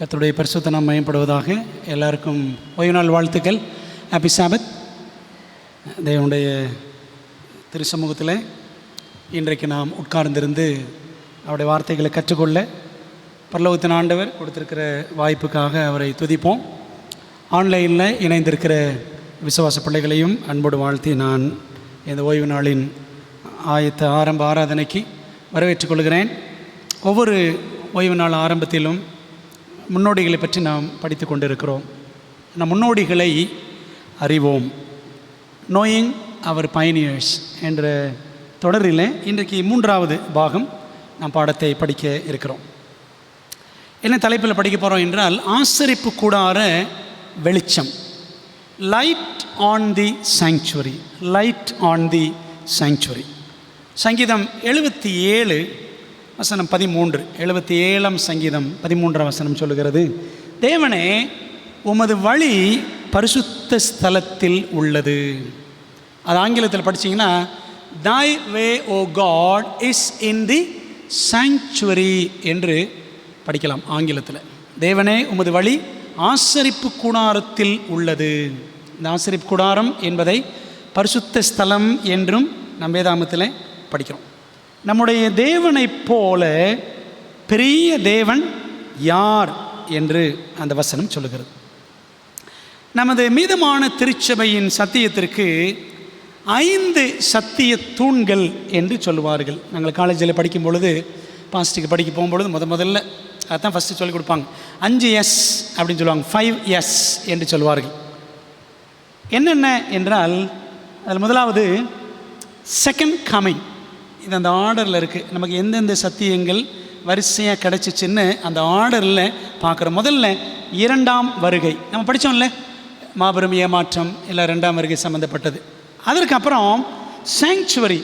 கர்த்தருடைய பரிசுத்த நாமம் மகிமைப்படுவதாக. எல்லாருக்கும் ஓய்வு நாள் வாழ்த்துக்கள். ஹாப்பி சாபத். தேவனுடைய திரு சமூகத்தில் இன்றைக்கு நாம் உட்கார்ந்திருந்து அவருடைய வார்த்தைகளை கற்றுக்கொள்ள பரலோகத்தின் ஆண்டவர் கொடுத்திருக்கிற வாய்ப்புக்காக அவரை துதிப்போம். ஆன்லைனில் இணைந்திருக்கிற விசுவாச பிள்ளைகளையும் அன்போடு வாழ்த்தி நான் இந்த ஓய்வு நாளின் ஆரம்ப ஆராதனைக்கு வரவேற்றுக் கொள்கிறேன். ஒவ்வொரு ஓய்வு நாள் ஆரம்பத்திலும் முன்னோடிகளை பற்றி நாம் படித்து கொண்டிருக்கிறோம். நம் முன்னோடிகளை அறிவோம், நோயிங் அவர் பயனியர்ஸ் என்ற தொடரில் இன்றைக்கு 3வது பாகம் நாம் பாடத்தை படிக்க இருக்கிறோம். என்ன தலைப்பில் படிக்க போகிறோம் என்றால், ஆசரிப்பு கூடார வெளிச்சம், light on the sanctuary. Light on the sanctuary. சங்கீதம் 77 வசனம் 13. 77ஆம் சங்கீதம் 13ஆம் வசனம் சொல்லுகிறது, தேவனே உமது வழி பரிசுத்த ஸ்தலத்தில் உள்ளது. அது ஆங்கிலத்தில் படித்தீங்கன்னா, thy way o God is in the sanctuary என்று படிக்கலாம் ஆங்கிலத்தில். தேவனே உமது வழி ஆசரிப்பு கூடாரத்தில் உள்ளது. இந்த ஆசரிப்பு கூடாரம் என்பதை பரிசுத்த ஸ்தலம் என்றும் நம் வேதாகமத்தில் படிக்கிறோம். நம்முடைய தேவனைப் போல பெரிய தேவன் யார் என்று அந்த வசனம் சொல்லுகிறது. நமது மீதமான திருச்சபையின் சத்தியத்திற்கு 5 சத்திய தூண்கள் என்று சொல்லுவார்கள். நாங்கள் காலேஜில் படிக்கும் பொழுது, பாஸ்டிக்கு படிக்க போகும்பொழுது முதல்ல அதுதான் ஃபஸ்ட்டு சொல்லிக் கொடுப்பாங்க. 5S அப்படின்னு சொல்லுவாங்க, 5S என்று சொல்லுவார்கள். என்னென்ன என்றால், அதில் முதலாவது செகண்ட் கமிங். இது அந்த ஆர்டரில் இருக்குது. நமக்கு எந்தெந்த சத்தியங்கள் வரிசையாக கிடச்சிச்சின்னு அந்த ஆர்டரில் பார்க்குறோம். முதல்ல 2ஆம் வருகை. நம்ம படித்தோம்ல, மாபெரும் ஏமாற்றம் இல்லை 2ஆம் வருகை சம்மந்தப்பட்டது. அதற்கப்புறம் சாங்சுவரி,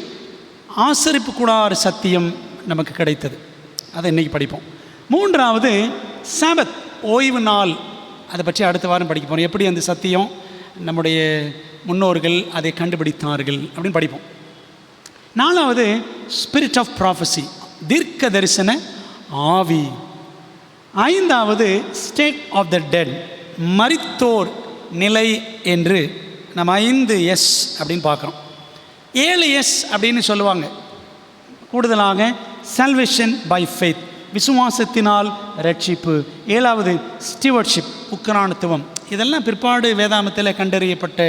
ஆசரிப்பு கூடார சத்தியம் நமக்கு கிடைத்தது. அதை இன்றைக்கி படிப்போம். 3வது சாபத், ஓய்வு நாள். அதை பற்றி அடுத்த வாரம் படிக்க போகிறோம். எப்படி அந்த சத்தியம் நம்முடைய முன்னோர்கள் அதை கண்டுபிடித்தார்கள் அப்படின்னு படிப்போம். 4வது ஸ்பிரிட் ஆஃப் ப்ராஃபஸி, தீர்க்க தரிசன ஆவி. 5வது ஸ்டேட் ஆஃப் த டெட், மரித்தோர் நிலை என்று நம்ம 5S அப்படின்னு பார்க்குறோம். 7S அப்படின்னு சொல்லுவாங்க. கூடுதலாக சால்வேஷன் பை ஃபெய்த், விசுவாசத்தினால் ரட்சிப்பு. 7வது ஸ்டீவர்ட்ஷிப், உக்கிரானத்துவம். இதெல்லாம் பிற்பாடு வேதாகமத்தில் கண்டறியப்பட்ட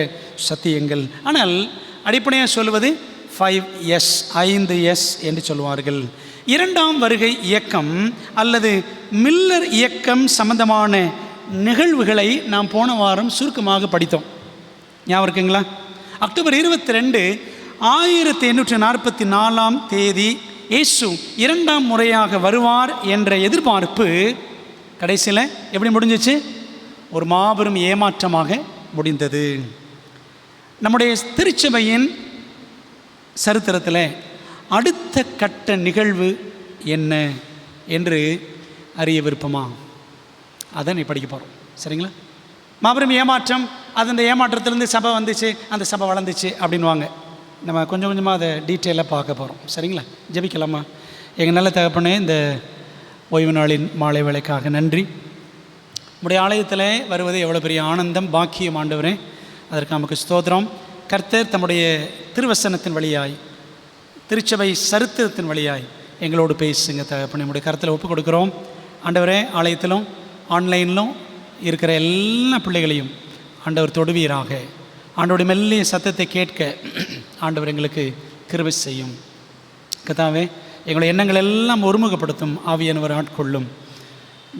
சத்தியங்கள். ஆனால் அடிப்படையாக சொல்லுவது 5S, 5S என்று சொல்வார்கள். 2ஆம் வருகை இயக்கம் அல்லது மில்லர் இயக்கம் சம்பந்தமான நிகழ்வுகளை நாம் போன வாரம் சுருக்கமாக படித்தோம். ஞாபகம் இருக்குங்களா? அக்டோபர் 22, 1844ஆம் தேதி இயேசு 2ஆம் முறையாக வருவார் என்ற எதிர்பார்ப்பு கடைசியில் எப்படி முடிஞ்சிச்சு? ஒரு மாபெரும் ஏமாற்றமாக முடிந்தது. நம்முடைய திருச்சபையின் சரித்திரத்தில் அடுத்த கட்ட நிகழ்வு என்ன என்று அறிய விருப்பமா? அதை நீ படிக்க போகிறோம். சரிங்களா? மாபெரும் ஏமாற்றம், அது அந்த ஏமாற்றத்திலேருந்து சபை வந்துச்சு, அந்த சபை வளர்ந்துச்சு அப்படின்வாங்க. நம்ம கொஞ்சம் கொஞ்சமாக அதை டீட்டெயிலாக பார்க்க போகிறோம். சரிங்களா? ஜெபிக்கலாமா? எங்கள் நல்ல தகப்பனே, இந்த ஓய்வு நாளின் மாலை வேளைக்காக நன்றி. நம்முடைய ஆலயத்தில் வருவது எவ்வளோ பெரிய ஆனந்தம், பாக்கியம் ஆண்டவரே. அதற்கு நமக்கு ஸ்தோத்திரம். கர்த்தர் தம்முடைய திருவசனத்தின் வழியாய், திருச்சபை சரித்திரத்தின் வழியாய் எங்களோடு பேசுங்க தகப்பனே. நம்முடைய கருத்தில் ஒப்புக் கொடுக்குறோம் ஆண்டவரே. ஆலயத்திலும் ஆன்லைனிலும் இருக்கிற எல்லா பிள்ளைகளையும் ஆண்டவர் தொடுவீராக. ஆண்டவருடைய மெல்லிய சத்தத்தை கேட்க ஆண்டவர் எங்களுக்கு கிருபை செய்யும். கர்த்தாவே, எங்களுடைய எண்ணங்கள் எல்லாம் ஒருமுகப்படுத்தும் ஆவியானவர் ஆட்கொள்ளும்.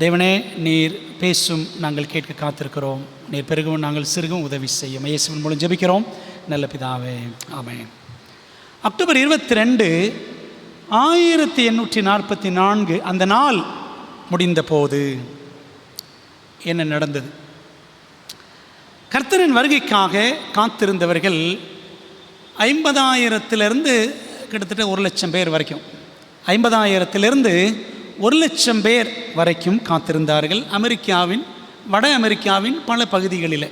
தேவனே, நீர் பேசும், நாங்கள் கேட்க காத்திருக்கிறோம். நீர் பெருகவும் நாங்கள் சிறுகவும் உதவி செய்யும். இயேசுவின் மூலம் ஜெபிக்கிறோம் நல்ல பிதாவே, ஆமென். அக்டோபர் 22, 1844 அந்த நாள் முடிந்த போது என்ன நடந்தது? கர்த்தரின் வருகைக்காக காத்திருந்தவர்கள் 50,000 கிட்டத்தட்ட 1,00,000 பேர் வரைக்கும், 50,000 1,00,000 பேர் வரைக்கும் காத்திருந்தார்கள். அமெரிக்காவின், வட அமெரிக்காவின் பல பகுதிகளில்.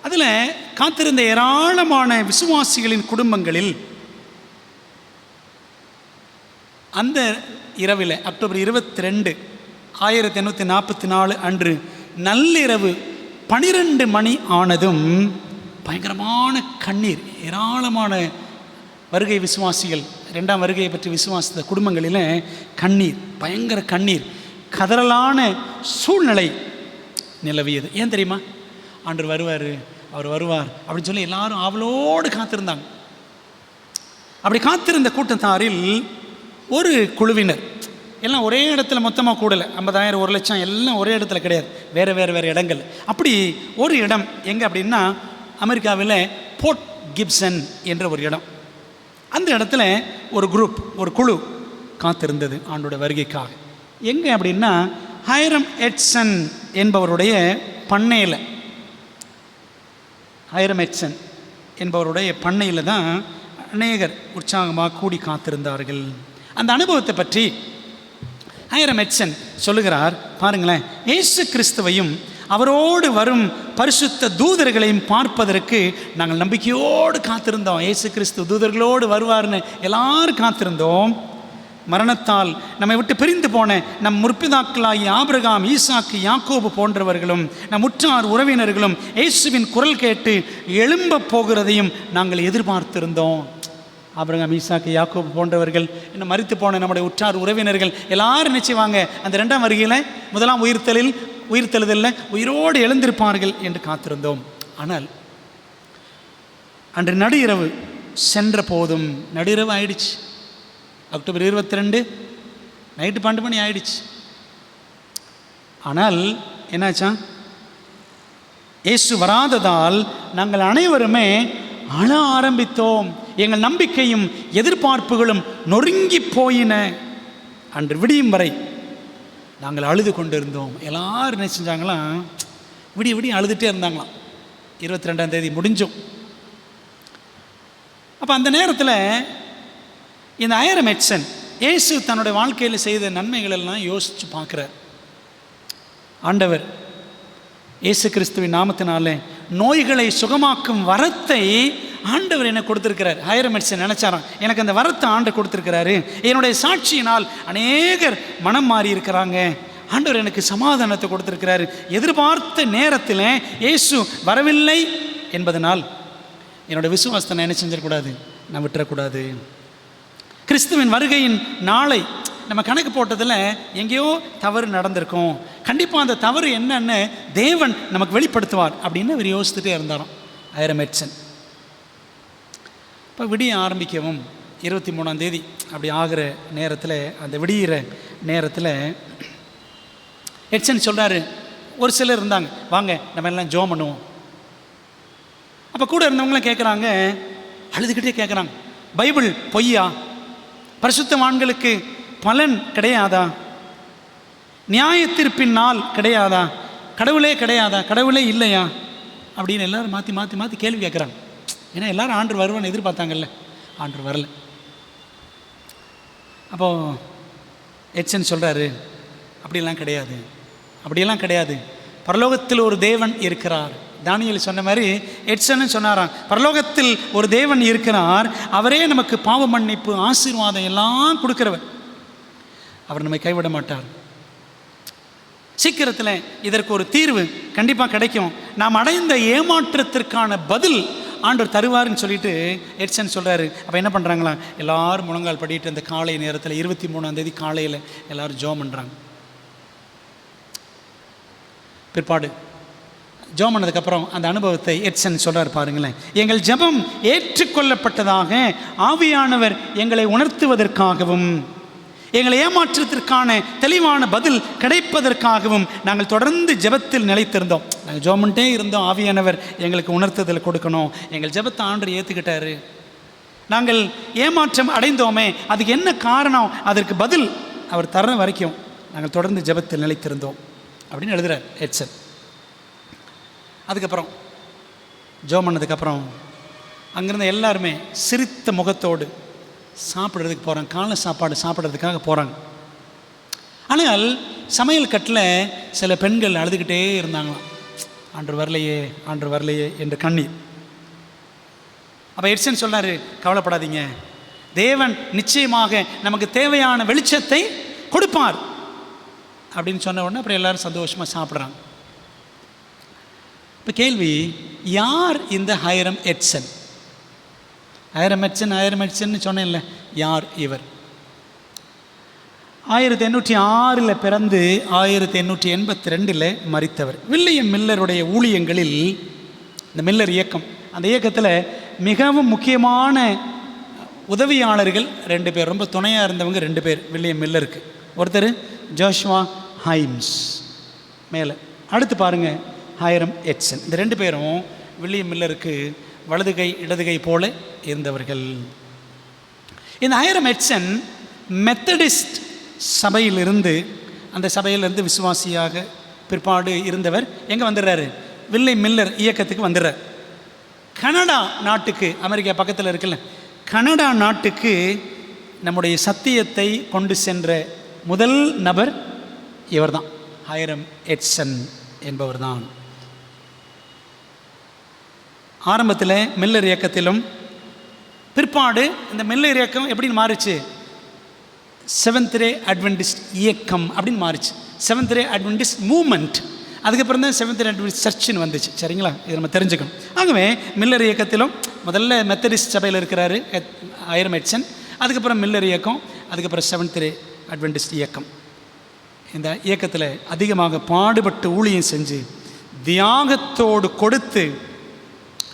அதில் காத்திருந்த ஏராளமான விசுவாசிகளின் குடும்பங்களில் அந்த இரவில் அக்டோபர் 22 1844 அன்று நள்ளிரவு 12 மணி ஆனதும் பயங்கரமான கண்ணீர். ஏராளமான வருகை விசுவாசிகள், 2ஆம் வருகையை பற்றி விசுவாசித்த குடும்பங்களில் கண்ணீர், பயங்கர கண்ணீர், கதறலான சூழ்நிலை நிலவியது. ஏன் தெரியுமா? ஆண்டவர் வருவார், அவர் வருவார் அப்படின்னு சொல்லி எல்லாரும் ஆவலோடு காத்திருந்தாங்க. அப்படி காத்திருந்த கூட்டத்தாரில் ஒரு குழுவினர், எல்லாம் ஒரே இடத்துல மொத்தமாக கூடலை, 50,000 1,00,000 எல்லாம் ஒரே இடத்துல கிடையாது, வேறு இடங்கள். அப்படி ஒரு இடம் எங்கே அப்படின்னா அமெரிக்காவில் போர்ட் கிப்சன் என்ற ஒரு இடம். அந்த இடத்துல ஒரு குரூப், ஒரு குழு காத்திருந்தது ஆண்டோட வருகைக்காக. எங்கே அப்படின்னா ஹைரம் எட்சன் என்பவருடைய பண்ணையில், ஹைரம் எட்சன் என்பவருடைய பண்ணையில் தான் அநேகர் உற்சாகமாக கூடி காத்திருந்தார்கள். அந்த அனுபவத்தை பற்றி ஹைரம் எட்சன் சொல்லுகிறார். பாருங்களேன், இயேசு கிறிஸ்துவையும் அவரோடு வரும் பரிசுத்த தூதர்களையும் பார்ப்பதற்கு நாங்கள் நம்பிக்கையோடு காத்திருந்தோம். இயேசு கிறிஸ்து தூதர்களோடு வருவார்னு எல்லாரும் காத்திருந்தோம். மரணத்தால் நம்மை விட்டு பிரிந்து போன நம் முற்பிதாக்களாகிய ஆபிரகாம், ஈசாக்கு, யாக்கோபு போன்றவர்களும் நம் உற்றார் உறவினர்களும் இயேசுவின் குரல் கேட்டு எழும்ப போகிறதையும் நாங்கள் எதிர்பார்த்திருந்தோம். ஆபிரகாம், ஈசாக்கு, யாக்கோபு போன்றவர்கள், இன்னும் மரித்து போன நம்முடைய உற்றார் உறவினர்கள் எல்லாரும் நிச்சயவாங்க அந்த 2ஆம் வருகையில், 1ஆம் உயிர்த்தெழுதலில் உயிரோடு எழுந்திருப்பார்கள் என்று காத்திருந்தோம். ஆனால் அன்று நடு இரவு சென்ற போதும், நடுஇரவு ஆயிடுச்சு, அக்டோபர் 22 நைட்டு 12 மணி ஆயிடுச்சு. ஆனால் என்னாச்சா? இயேசு வராததால் நாங்கள் அனைவருமே அழ ஆரம்பித்தோம். எங்கள் நம்பிக்கையும் எதிர்பார்ப்புகளும் நொறுங்கி போயின. அன்று விடியும் வரை நாங்கள் அழுது கொண்டிருந்தோம். எல்லாரும் என்ன செஞ்சாங்களாம்? விடிய அழுதுகிட்டே இருந்தாங்களாம். 22ஆம் தேதி முடிஞ்சோம். அப்போ அந்த நேரத்தில் இந்த ஹைரம் எட்சன் இயேசு தன்னுடைய வாழ்க்கையில் செய்த நன்மைகள் எல்லாம் யோசித்து பார்க்குறார். ஆண்டவர் இயேசு கிறிஸ்துவின் நாமத்தினாலே நோய்களை சுகமாக்கும் வரத்தை ஆண்டவர் எனக்கு கொடுத்துருக்கிறார். ஹைரம் எட்சன் நினச்சாராம், எனக்கு அந்த வரத்தை ஆண்டவர் கொடுத்துருக்கிறாரு, என்னுடைய சாட்சியினால் அநேகர் மனம் மாறி இருக்கிறாங்க, ஆண்டவர் எனக்கு சமாதானத்தை கொடுத்துருக்கிறாரு. எதிர்பார்த்த நேரத்தில் இயேசு வரவில்லை என்பதனால் என்னோடய விசுவாசத்தை நான் என்ன செஞ்சிடக்கூடாது, நான் விட்டுறக்கூடாது. கிறிஸ்துவின் வருகையின் நாளை நம்ம கணக்கு போட்டதில் எங்கேயோ தவறு நடந்திருக்கும், கண்டிப்பாக அந்த தவறு என்னன்னு தேவன் நமக்கு வெளிப்படுத்துவார் அப்படின்னு அவர் யோசித்துட்டே இருந்தாராம் ஹைரம் எட்சன். இப்போ விடிய ஆரம்பிக்கவும் 23ஆம் தேதி அப்படி ஆகிற நேரத்தில், அந்த விடிகிற நேரத்தில் எட்சன் சொல்கிறாரு, ஒரு சிலர் இருந்தாங்க, வாங்க நம்ம எல்லாம் ஜெபம் பண்ணுவோம். அப்போ கூட இருந்தவங்களாம் கேட்குறாங்க, அழுதுகிட்டே கேட்குறாங்க, பைபிள் பொய்யா? பரிசுத்தவான்களுக்கு பலன் கிடையாதா? நியாயத்தீர்ப்பின் நாள் கிடையாதா? கடவுளே கிடையாதா? கடவுளே இல்லையா? அப்படின்னு எல்லோரும் மாற்றி கேள்வி கேட்குறாங்க. ஏன்னா எல்லோரும் ஆண்டவர் வருவான்னு எதிர்பார்த்தாங்கல்ல, ஆண்டவர் வரல. அப்போது எட்சன் சொல்கிறாரு, அப்படியெல்லாம் கிடையாது, பரலோகத்தில் ஒரு தேவன் இருக்கிறார். தானியேல் சொன்ன மாதிரி எட்சன்னு சொன்னாராம், பரலோகத்தில் ஒரு தேவன் இருக்கிறார், அவரே நமக்கு பாவ மன்னிப்பு, ஆசீர்வாதம் எல்லாம் கொடுக்கிறவர், அவர் நம்மை கைவிட மாட்டார். சீக்கிரத்தில் இதற்கு ஒரு தீர்வு கண்டிப்பாக கிடைக்கும், நாம் அடைந்த ஏமாற்றத்திற்கான பதில் ஆண்டவர் தருவார்னு சொல்லிட்டு எட்சன் சொல்கிறாரு. அப்போ என்ன பண்ணுறாங்களா, எல்லோரும் முழங்கால் படிட்டு அந்த காலை நேரத்தில் 23ஆம் தேதி காலையில் எல்லோரும் ஜெபம் பண்ணுறாங்க. பிற்பாடு ஜெபம் பண்ணதுக்கப்புறம் அந்த அனுபவத்தை எட்சன் சொல்கிறார். பாருங்களேன், எங்கள் ஜெபம் ஏற்றுக்கொள்ளப்பட்டதாக ஆவியானவர் எங்களை உணர்த்துவதற்காகவும் எங்களை ஏமாற்றத்திற்கான தெளிவான பதில் கிடைப்பதற்காகவும் நாங்கள் தொடர்ந்து ஜெபத்தில் நிலைத்திருந்தோம். நாங்கள் ஜெபம் பண்ணிட்டே இருந்தோம், ஆவியானவர் எங்களுக்கு உணர்த்துதல் கொடுக்கணும். எங்கள் ஜெபத்தை ஆண்டவர் ஏற்றுக்கிட்டாரு. நாங்கள் ஏமாற்றம் அடைந்தோமே, அதுக்கு என்ன காரணம், அதற்கு பதில் அவர் தர வரைக்கும் நாங்கள் தொடர்ந்து ஜெபத்தில் நிலைத்திருந்தோம் அப்படின்னு எழுதுகிறார் எட்சன். அதுக்கப்புறம் ஜெபம் பண்ணதுக்கப்புறம் அங்கேருந்து எல்லாருமே சிரித்த முகத்தோடு சாப்பிட்றதுக்கு போகிறாங்க, காலை சாப்பாடு சாப்பிட்றதுக்காக போகிறாங்க. ஆனால் சமையல் கட்டில் சில பெண்கள் அழுதுகிட்டே இருந்தாங்களாம், ஆண்டவர் வரலையே என்று கண்ணீர். அப்போ எட்சன் சொன்னார், கவலைப்படாதீங்க, தேவன் நிச்சயமாக நமக்கு தேவையான வெளிச்சத்தை கொடுப்பார். அப்படின்னு சொன்ன உடனே அப்புறம் எல்லோரும் சந்தோஷமாக சாப்பிட்றாங்க. இப்போ கேள்வி, யார் இந்த ஹைரம் எட்சன்? ஹைரம் எட்சன் சொன்னேன்ல, யார் இவர்? 1806 பிறந்து 1882 மரித்தவர். வில்லியம் மில்லருடைய ஊழியங்களில் இந்த மில்லர் இயக்கம், அந்த இயக்கத்தில் மிகவும் முக்கியமான உதவியாளர்கள் 2 பேர், ரொம்ப துணையாக இருந்தவங்க 2 பேர் வில்லியம் மில்லருக்கு. ஒருத்தர் ஜோஷுவா ஹைம்ஸ் மேலே, அடுத்து பாருங்கள் ஹைரம் எட்சன். இந்த 2 பேரும் வில்லியம் மில்லருக்கு வலது கை இடது கை போல இருந்தவர்கள். இந்த ஹைரம் எட்சன் மெத்தடிஸ்ட் சபையிலிருந்து, அந்த சபையிலிருந்து விசுவாசியாக பிற்பாடு இருந்தவர் எங்கே வந்துடுறாரு? வில்லியம் மில்லர் இயக்கத்துக்கு வந்துடுறார். கனடா நாட்டுக்கு, அமெரிக்கா பக்கத்தில் இருக்குல்ல, கனடா நாட்டுக்கு நம்முடைய சத்தியத்தை கொண்டு சென்ற முதல் நபர் இவர் தான், ஹைரம் எட்சன் என்பவர் தான். ஆரம்பத்தில் மில்லர் இயக்கத்திலும், பிற்பாடு இந்த மில்லர் இயக்கம் எப்படின்னு மாறிச்சு? செவன்த் டே அட்வென்டிஸ்ட் இயக்கம் அப்படின்னு மாறிச்சு. Seventh day Adventist movement. அதுக்கப்புறம் தான் செவன்த் டே அட்வென்டிஸ்ட் சர்ச்சுன்னு வந்துச்சு. சரிங்களா? இது நம்ம தெரிஞ்சுக்கணும். ஆகவே மில்லர் இயக்கத்திலும் முதல்ல மெத்தடிஸ்ட் சபையில் இருக்கிறாரு ஹைரம் எட்சன், அதுக்கப்புறம் மில்லர் இயக்கம், அதுக்கப்புறம் செவன்த் டே அட்வென்டிஸ்ட் இயக்கம். இந்த இயக்கத்தில் அதிகமாக பாடுபட்டு ஊழியம் செஞ்சு தியாகத்தோடு கொடுத்து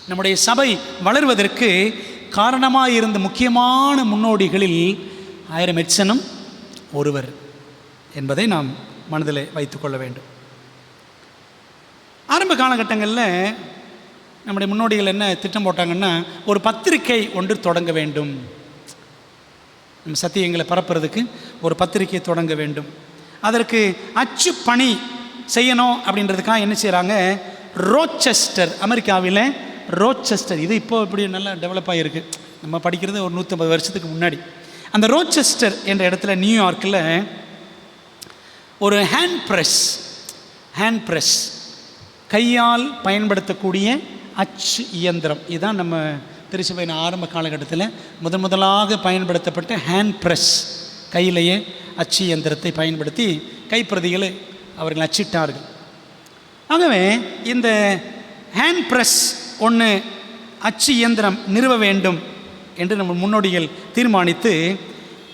நம்முடைய சபை வளர்வதற்கு காரணமாக இருந்த முக்கியமான முன்னோடிகளில் ஹைரம் எட்சனும் ஒருவர் என்பதை நாம் மனதில் வைத்துக்கொள்ள வேண்டும். ஆரம்ப காலகட்டங்களில் நம்முடைய முன்னோடிகள் என்ன திட்டம் போட்டாங்கன்னா, ஒரு பத்திரிகை ஒன்று தொடங்க வேண்டும், நம்ம சத்தியங்களை பரப்புறதுக்கு ஒரு பத்திரிகை தொடங்க வேண்டும், அதற்கு அச்சு பணி செய்யணும் அப்படின்றதுக்காக என்ன செய்கிறாங்க, ரோச்செஸ்டர், அமெரிக்காவில் ரோச்செஸ்டர், இது இப்போ இப்படி நல்லா டெவலப் ஆகிருக்கு, நம்ம படிக்கிறது ஒரு 150 வருஷத்துக்கு முன்னாடி. அந்த ரோச்செஸ்டர் என்ற இடத்துல நியூயார்க்கில் ஒரு ஹேண்ட் ப்ரெஸ் கையால் பயன்படுத்தக்கூடிய அச்சு இயந்திரம், இதுதான் நம்ம திருச்சபையின் ஆரம்ப காலகட்டத்தில் முதலாக பயன்படுத்தப்பட்ட ஹேண்ட் ப்ரெஸ், கையிலேயே அச்சு இயந்திரத்தை பயன்படுத்தி கைப்பிரதிகளை அவர்கள் அச்சிட்டார்கள். ஆகவே இந்த ஹேண்ட் ப்ரெஸ் ஒன்று அச்சு இயந்திரம் நிறுவ வேண்டும் என்று நம்ம முன்னோடிகள் தீர்மானித்து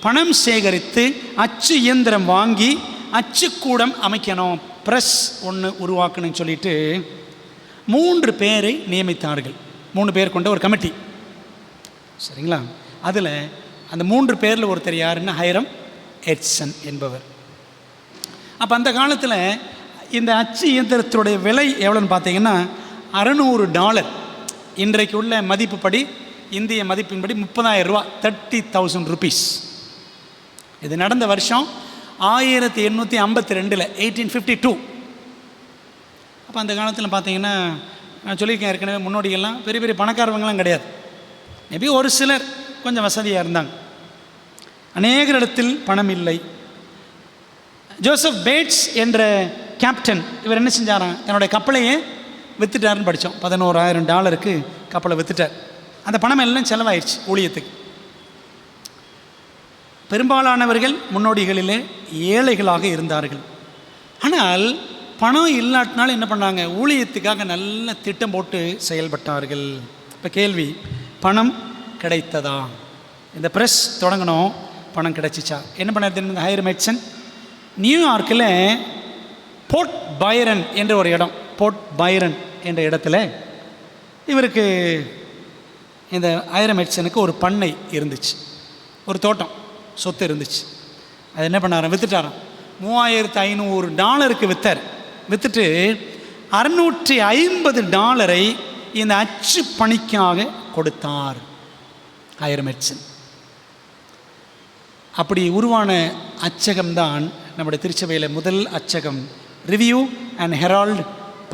பணம் சேகரித்து அச்சு இயந்திரம் வாங்கி அச்சுக்கூடம் அமைக்கணும், ப்ரெஸ் ஒன்று உருவாக்கணும்னு சொல்லிட்டு 3 பேரை நியமித்தார்கள். 3 பேர் கொண்ட ஒரு கமிட்டி. சரிங்களா? அதில் அந்த 3 பேரில் ஒருத்தர் யாருன்னா ஹைரம் எட்சன் என்பவர். அப்போ அந்த காலத்தில் இந்த அச்சு இயந்திரத்துடைய விலை எவ்வளோன்னு பார்த்தீங்கன்னா $600. இன்றைக்கு உள்ள மதிப்புப்படி, இந்திய மதிப்பின்படி 30,000 ரூபா, 30,000 rupees. இது நடந்த வருஷம் 1852, 1852. அப்போ அந்த காலத்தில் பார்த்தீங்கன்னா, நான் சொல்லியிருக்கேன் ஏற்கனவே, முன்னோடிகள்லாம் பெரிய பெரிய பணக்காரவங்களாம் கிடையாது, மேபி ஒரு சிலர் கொஞ்சம் வசதியாக இருந்தாங்க. அநேகர் இடத்தில் பணம் இல்லை. ஜோசப் பேட்ஸ் என்ற கேப்டன், இவர் என்ன செஞ்சாராம், தன்னுடைய கப்பலையே விற்றுட்டாருன்னு படித்தோம். $11,000 கப்பலை விற்றுட்டார். அந்த பணம் எல்லாம் செலவாயிடுச்சு ஊழியத்துக்கு. பெரும்பாலானவர்கள் முன்னோடிகளிலே ஏழைகளாக இருந்தார்கள். ஆனால் பணம் இல்லாட்டினாலும் என்ன பண்ணாங்க, ஊழியத்துக்காக நல்ல திட்டம் போட்டு செயல்பட்டார்கள். இப்போ கேள்வி, பணம் கிடைத்ததா? இந்த ப்ரெஸ் தொடங்கணும், பணம் கிடைச்சிச்சா? என்ன பண்ண ஹைரம் எட்சன் நியூயார்க்கில் போர்ட் பைரன் என்ற ஒரு இடம், போர்ட் பைரன் என்ற இடத்துல இவருக்கு, இந்த ஹைரம் எட்சனுக்கு ஒரு பண்ணை இருந்துச்சு, ஒரு தோட்டம், சொத்து இருந்துச்சு. அது என்ன பண்ணாராம், விற்றுட்டாராம். $3,500 விற்றார். விற்றுட்டு $650 இந்த அச்சு பணிக்காக கொடுத்தார் ஹைரம் எட்சன். அப்படி உருவான அச்சகம்தான் நம்முடைய திருச்சபையில் முதல் அச்சகம், review and Herald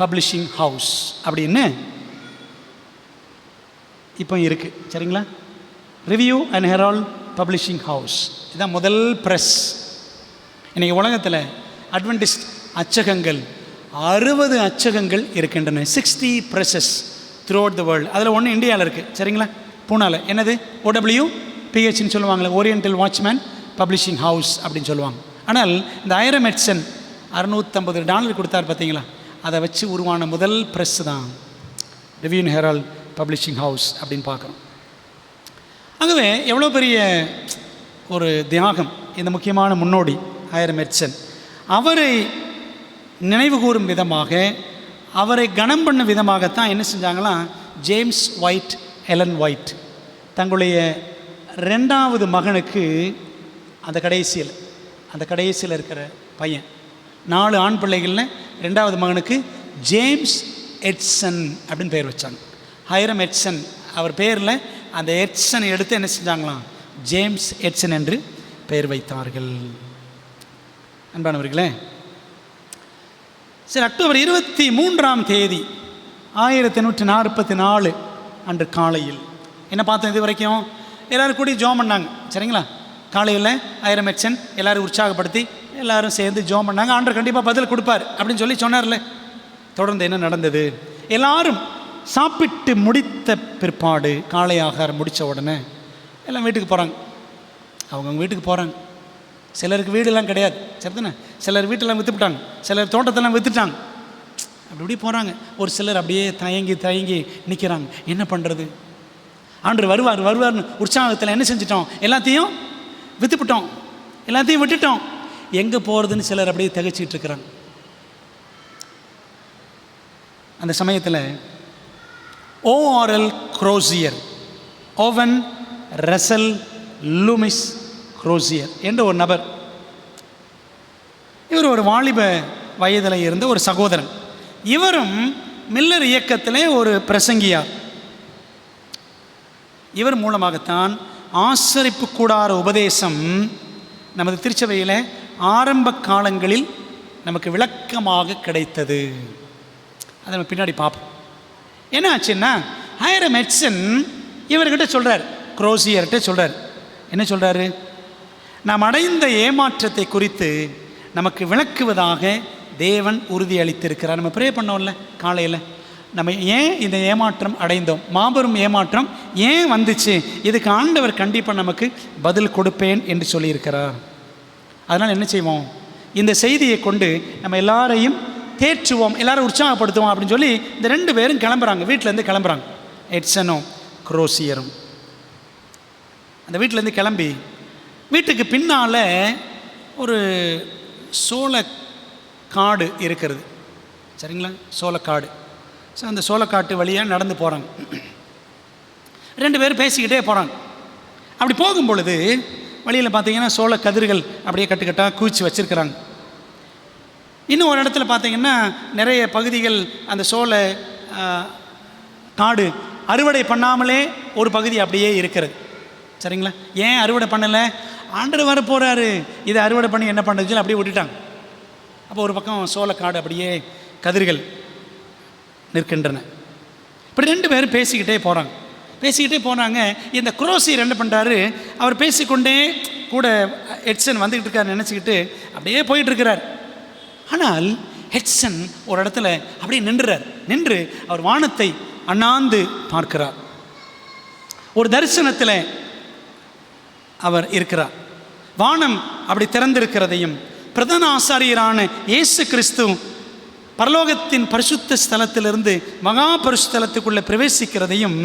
publishing house அப்படின்னு இப்போ இருக்குது. சரிங்களா? Review and Herald publishing house, இதுதான் முதல் ப்ரெஸ். இன்றைக்கி உலகத்தில் அட்வென்டிஸ்ட் அச்சகங்கள் 60 அச்சகங்கள் இருக்கின்றன. 60 presses throughout the world. அதில் ஒன்று இந்தியாவில் இருக்குது. சரிங்களா? பூனாவில். என்னது? OWPHன்னு சொல்லுவாங்களே, ஓரியண்டல் வாட்ச்மேன் பப்ளிஷிங் ஹவுஸ் அப்படின்னு சொல்லுவாங்க. ஆனால் இந்த ஹைரம் எட்சன் $650 கொடுத்தார் பார்த்தீங்களா? அதை வச்சு உருவான முதல் ப்ரெஸ் தான் ரிவ்யூ ஹெரால்ட் பப்ளிஷிங் ஹவுஸ் அப்படின்னு பார்க்குறோம். ஆகவே எவ்வளோ பெரிய ஒரு தியாகம் இந்த முக்கியமான முன்னோடி ஹைரம் எட்சன். அவரை நினைவு கூறும் விதமாக, அவரை கனம் பண்ண விதமாகத்தான் என்ன செஞ்சாங்களாம், ஜேம்ஸ் ஒயிட், எலன் ஒயிட் தங்களுடைய 2வது மகனுக்கு அந்த கடைசியில் இருக்கிற பையன், 4 ஆண் பிள்ளைகளில் 2வது மகனுக்கு ஜேம்ஸ் எட்சன் அப்படின்னு பேர் வச்சாங்க. ஹைரம் எட்சன் அவர் பேரில் அந்த எட்சனை எடுத்து என்ன செஞ்சாங்களாம், ஜேம்ஸ் எட்சன் என்று பெயர் வைத்தார்கள். அன்பானவர்களே, சரி, அக்டோபர் 23 1844 அன்று காலையில் என்ன பார்த்தோம்? இது வரைக்கும் எல்லோரும் கூடி ஜோம் பண்ணாங்க, சரிங்களா? காலையில் ஹைரம் எட்சன் எல்லோரும் உற்சாகப்படுத்தி எல்லோரும் சேர்ந்து ஜோம் பண்ணாங்க. ஆண்டவர் கண்டிப்பாக பதில் கொடுப்பார் அப்படின்னு சொல்லி சொன்னார்ல. தொடர்ந்து என்ன நடந்தது? எல்லாரும் சாப்பிட்டு முடித்த பிற்பாடு, காலை ஆகாரம் முடித்த உடனே எல்லாம் வீட்டுக்கு போகிறாங்க. அவங்க வீட்டுக்கு போகிறாங்க. சிலருக்கு வீடெல்லாம் கிடையாது, சரிதானே? சிலர் வீட்டெல்லாம் விற்றுப்பிட்டாங்க, சிலர் தோட்டத்தெல்லாம் விற்றுட்டாங்க. அப்படி போகிறாங்க. ஒரு சிலர் அப்படியே தயங்கி நிற்கிறாங்க. என்ன பண்ணுறது? ஆண்டவர் வருவார்னு உற்சாகத்தில் என்ன செஞ்சிட்டோம்? எல்லாத்தையும் விற்றுப்பிட்டோம், எல்லாத்தையும் விட்டுட்டோம், எங்கே போகிறதுன்னு சிலர் அப்படியே திகைச்சிட்டு இருக்கிறாங்க. அந்த சமயத்தில் ஓஆர்எல் குரோசியர், ஓவன் ரசல் லூமிஸ் குரோசியர் என்ற ஒரு நபர், இவர் ஒரு வாலிப வயதில் இருந்த ஒரு சகோதரன். இவரும் மில்லர் இயக்கத்திலே ஒரு பிரசங்கியார். இவர் மூலமாகத்தான் ஆசரிப்பு கூடார உபதேசம் நமது திருச்சபையில் ஆரம்ப காலங்களில் நமக்கு விளக்கமாக கிடைத்தது. அதை நம்ம பின்னாடி பார்ப்போம். என்ன ஆச்சுன்னா, ஹைரம் எட்சன் இவர்கிட்ட சொல்கிறார், குரோசியர்கிட்ட சொல்கிறார். என்ன சொல்கிறாரு? நாம் அடைந்த ஏமாற்றத்தை குறித்து நமக்கு விளக்குவதாக தேவன் உறுதி அளித்திருக்கிறார். நம்ம ப்ரே பண்ணோம்ல காலையில், நம்ம ஏன் இந்த ஏமாற்றம் அடைந்தோம், மாபெரும் ஏமாற்றம் ஏன் வந்துச்சு, இதுக்கு ஆண்டவர் கண்டிப்பாக நமக்கு பதில் கொடுப்பேன் என்று சொல்லியிருக்கிறார். அதனால் என்ன செய்வோம்? இந்த செய்தியை கொண்டு நம்ம எல்லாரையும் தேற்றுவோம், எல்லாரும் உற்சாகப்படுத்துவோம் அப்படின்னு சொல்லி இந்த 2 பேரும் கிளம்புறாங்க. வீட்டிலேருந்து கிளம்புறாங்க, எட்சனும் குரோசியரும். அந்த வீட்டிலேருந்து கிளம்பி வீட்டுக்கு பின்னால் ஒரு சோளக்காடு இருக்கிறது, சரிங்களா? சோளக்காடு. ஸோ அந்த சோளக்காட்டு வழியாக நடந்து போகிறாங்க. 2 பேரும் பேசிக்கிட்டே போகிறாங்க. அப்படி போகும் பொழுது வழியில் பார்த்தீங்கன்னா சோள கதிர்கள் அப்படியே கட்டுக்கட்டாக குவிச்சு வச்சுருக்கிறாங்க. இன்னும் ஒரு இடத்துல பார்த்தீங்கன்னா நிறைய பகுதிகள் அந்த சோள காடு அறுவடை பண்ணாமலே ஒரு பகுதி அப்படியே இருக்கிறது, சரிங்களா? ஏன் அறுவடை பண்ணலை? ஆண்டவர் வர போகிறாரு, இதை அறுவடை பண்ணி என்ன பண்ணுறதுன்னு அப்படியே விட்டுட்டாங்க. அப்போ ஒரு பக்கம் சோளக்காடு அப்படியே கதிர்கள் நிற்கின்றன. இப்படி 2 பேரும் பேசிக்கிட்டே போகிறாங்க. இந்த குரோசியர் என்ன பண்ணுறாரு? அவர் பேசிக்கொண்டே கூட எட்சன் வந்துக்கிட்டு இருக்காரு நினச்சிக்கிட்டு அப்படியே போயிட்டுருக்கிறார். ஆனால் எட்சன் ஒரு இடத்துல அப்படியே நின்று அவர் வானத்தை அண்ணாந்து பார்க்கிறார். ஒரு தரிசனத்தில் அவர் இருக்கிறார். வானம் அப்படி திறந்திருக்கிறதையும், பிரதான ஆசாரியரான இயேசு கிறிஸ்து பரலோகத்தின் பரிசுத்த ஸ்தலத்திலிருந்து மகா பரிசுத்தலத்துக்குள்ளே பிரவேசிக்கிறதையும்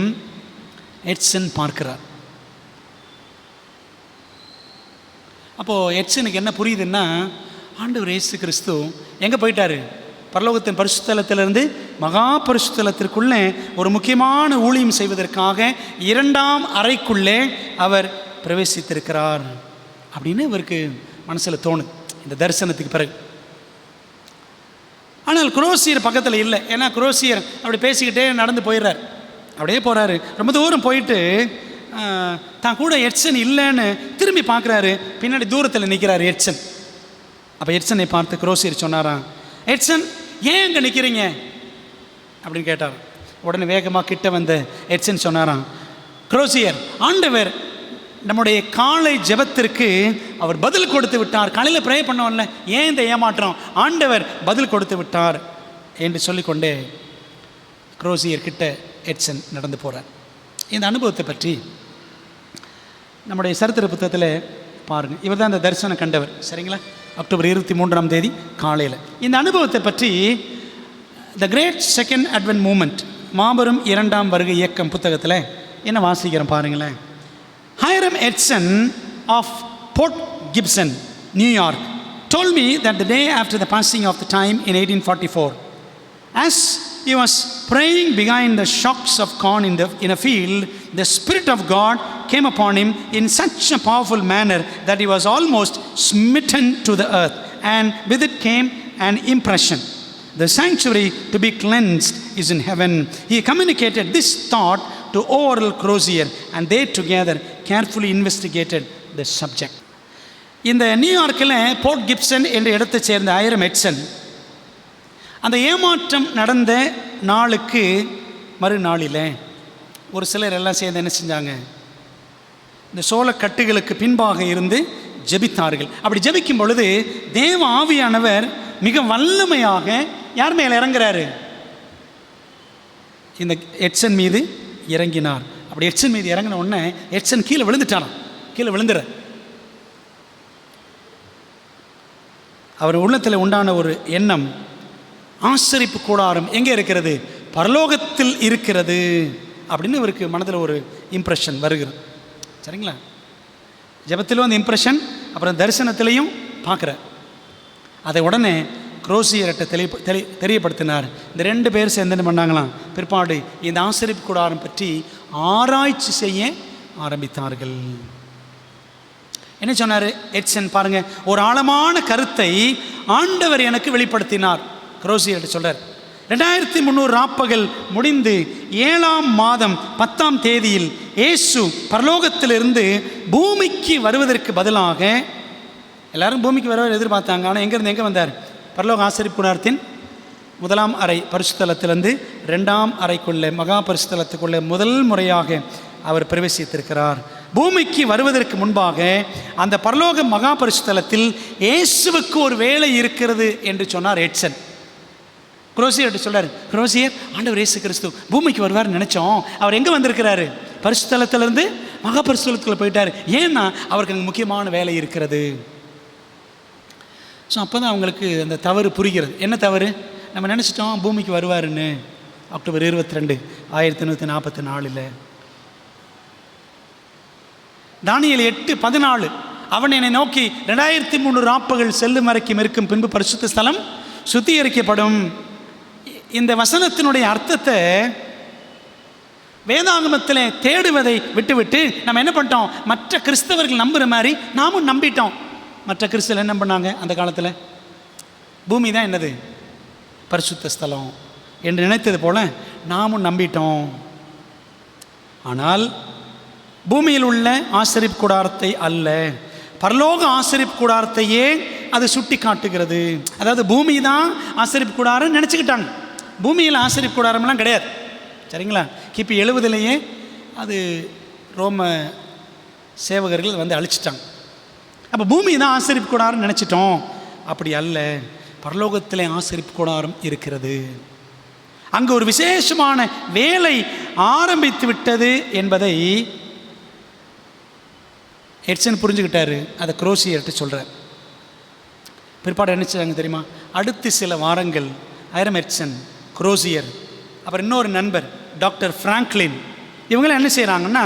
எட்சன் பார்க்கிறார். அப்போது எட்சனுக்கு என்ன புரியுதுன்னா, ஆண்டவர் இயேசு கிறிஸ்து எங்கே போயிட்டாரு? பரலோகத்தின் பரிசுத்தலத்திலிருந்து மகா பரிசுத்தலத்திற்குள்ளே ஒரு முக்கியமான ஊழியம் செய்வதற்காக 2ஆம் அறைக்குள்ளே அவர் பிரவேசித்திருக்கிறார் அப்படின்னு இவருக்கு மனசில் தோணுது இந்த தரிசனத்துக்கு பிறகு. ஆனால் குரோசியர் பக்கத்தில் இல்லை. ஏன்னா குரோசியர் அப்படி பேசிக்கிட்டே நடந்து போயிடுறார். அப்படியே போகிறாரு. ரொம்ப தூரம் போயிட்டு தான் கூட எட்சன் இல்லைன்னு திரும்பி பார்க்குறாரு. பின்னாடி தூரத்தில் நிற்கிறார் எட்சன். அப்போ எட்சனை பார்த்து குரோசியர் சொன்னாராம், எட்சன் ஏன் அங்கே நிற்கிறீங்க அப்படின்னு கேட்டார். உடனே வேகமாக கிட்ட வந்த எட்சன் சொன்னாராம், குரோசியர், ஆண்டவர் நம்முடைய காலை ஜெபத்திற்கு அவர் பதில் கொடுத்து விட்டார். காலையில் ப்ரே பண்ணோம்ல, ஏன் இந்த ஏமாற்றம், ஆண்டவர் பதில் கொடுத்து விட்டார் என்று சொல்லிக்கொண்டே குரோசியர் கிட்ட எட்சன் நடந்து போகிறார். இந்த அனுபவத்தை பற்றி நம்முடைய சரித்திர புத்தகத்தில் பாருங்கள். இவர் தான் இந்த தரிசனம் கண்டவர், சரிங்களா? அக்டோபர் 23ஆம் தேதி காலையில். இந்த அனுபவத்தை பற்றி the great second advent movement, மாபெரும் இரண்டாம் வருகை இயக்கம் புத்தகத்தில் என்ன வாசிக்கிறேன் பாருங்களேன். Hiram Edson of Port Gibson, நியூயார்க், told me that the day after the passing of the time in 1844, as he was praying behind the shocks of corn in a field, the Spirit of God came upon him in such a powerful manner that he was almost smitten to the earth, and with it came an impression: the sanctuary to be cleansed is in heaven. He communicated this thought to Oral Crozier, and they together carefully investigated the subject. இந்த நியூயார்க்கில் board Gibson என்ற இடத்தை சேர்ந்த ஹைரம் எட்சன் அந்த ஏமாற்றம் நடந்த நாளுக்கு மறுநாளில் ஒரு சிலர் எல்லாம் சேர்ந்து என்ன செஞ்சாங்க, இந்த சோளக்கட்டுகளுக்கு பின்பாக இருந்து ஜெபித்தார்கள். அப்படி ஜெபிக்கும் பொழுது தேவ ஆவியானவர் மிக வல்லமையாக யார் மேலே இறங்குறாரு? இந்த எட்சன் மீது இறங்கினார். அப்படி எட்சன் மீது இறங்கின உடனே எட்சன் கீழே விழுந்துட்டாராம். கீழே விழுந்துற அவர் உள்ளத்தில் உண்டான ஒரு எண்ணம், ஆசரிப்பு கூடாரம் எங்கே இருக்கிறது? பரலோகத்தில் இருக்கிறது அப்படின்னு இவருக்கு மனதில் ஒரு இம்ப்ரெஷன் வருகிறது. சரிங்களா? ஜெபத்திலும் அந்த இம்ப்ரெஷன், அப்புறம் தரிசனத்திலையும் பார்க்குற. அதை உடனே குரோசியர்கிட்ட தெரியப்படுத்தினார். இந்த 2 பேர் சேர்ந்து என்ன பண்ணாங்களாம், பிற்பாடு இந்த ஆசரிப்பு கூடாரம் பற்றி ஆராய்ச்சி செய்ய ஆரம்பித்தார்கள். என்ன சொன்னார் எட்சன் பாருங்கள், ஒரு ஆழமான கருத்தை ஆண்டவர் எனக்கு வெளிப்படுத்தினார். குரோசியர்கிட்ட சொல்கிறார், 2300 ராப்பகல் முடிந்து 7ஆம் மாதம் 10ஆம் தேதியில் இயேசு பரலோகத்திலிருந்து பூமிக்கு வருவதற்கு பதிலாக, எல்லாரும் பூமிக்கு வருவதை எதிர்பார்த்தாங்க, ஆனால் எங்கேருந்து எங்கே வந்தார்? பரலோக ஆசரிப்பு கூடாரத்தின் 1ஆம் அறை பரிசுத்தலத்திலிருந்து 2ஆம் அறைக்குள்ளே மகா பரிசுத்தலத்துக்குள்ளே முதல் முறையாக அவர் பிரவேசித்திருக்கிறார். பூமிக்கு வருவதற்கு முன்பாக அந்த பரலோக மகா பரிசுத்தலத்தில் இயேசுவுக்கு ஒரு வேலை இருக்கிறது என்று சொன்னார் எட்சன். குரோசியர் சொல்றார், குரோசியர், ஆண்டவர் இயேசு கிறிஸ்து பூமிக்கு வருவார்னு நினைச்சோம், அவர் எங்கே வந்திருக்கிறாரு? பரிசுத்தலத்திலிருந்து மகா பரிசுத்தலத்துக்குள்ள போயிட்டார். ஏன்னா அவருக்கு அங்கே முக்கியமான வேலை இருக்கிறது. ஸோ அப்போ தான் அவங்களுக்கு அந்த தவறு புரிகிறது. என்ன தவறு? நம்ம நினச்சிட்டோம் பூமிக்கு வருவாருன்னு. அக்டோபர் 22, 1844 தானியேல் 8:14, அவன் என்னை நோக்கி 2300 ராப்பகல் செல்லும் வரைக்கும் இருக்கும், பின்பு பரிசுத்த ஸ்தலம் சுத்திகரிக்கப்படும். இந்த வசனத்தினுடைய அர்த்தத்தை வேதாகமத்தில் தேடுவதை விட்டுவிட்டு நம்ம என்ன பண்ணிட்டோம், மற்ற கிறிஸ்தவர்கள் நம்புகிற மாதிரி நாமும் நம்பிட்டோம். மற்ற கிறிஸ்தவர்கள் என்ன பண்ணாங்க அந்த காலத்தில்? பூமி தான் என்னது, பரிசுத்த ஸ்தலம் என்று நினைத்தது போல நாமும் நம்பிட்டோம். ஆனால் பூமியில் உள்ள ஆசரிப்பு கூடாரத்தை அல்ல, பரலோக ஆசரிப்பு கூடாரத்தையே அது சுட்டி காட்டுகிறது. அதாவது பூமி தான் ஆசரிப்பு கூடாரம் நினச்சிக்கிட்டாங்க. பூமியில் ஆசரிப்பு கூடாரம்லாம் கிடையாது. சரிங்களா? கிபி 70 அது ரோம சேவகர்கள் வந்து அழிச்சிட்டாங்க. அப்போ பூமி தான் ஆசரிப்பு கூடாரம் நினச்சிட்டோம். அப்படி அல்ல, பரலோகத்திலே ஆசரிப்பு கூடாரம் இருக்கிறது. அங்கு ஒரு விசேஷமான வேலை ஆரம்பித்து விட்டது என்பதை எட்சன் புரிஞ்சுக்கிட்டாரு. அதை குரோசியர்கிட்ட சொல்கிறார். பிற்பாடு என்ன செய்றாங்க தெரியுமா? அடுத்து சில வாரங்கள் ஹைரம் எட்சன், குரோசியர், அப்புறம் இன்னொரு நண்பர் டாக்டர் ஃப்ராங்க்லின், இவங்களாம் என்ன செய்கிறாங்கன்னா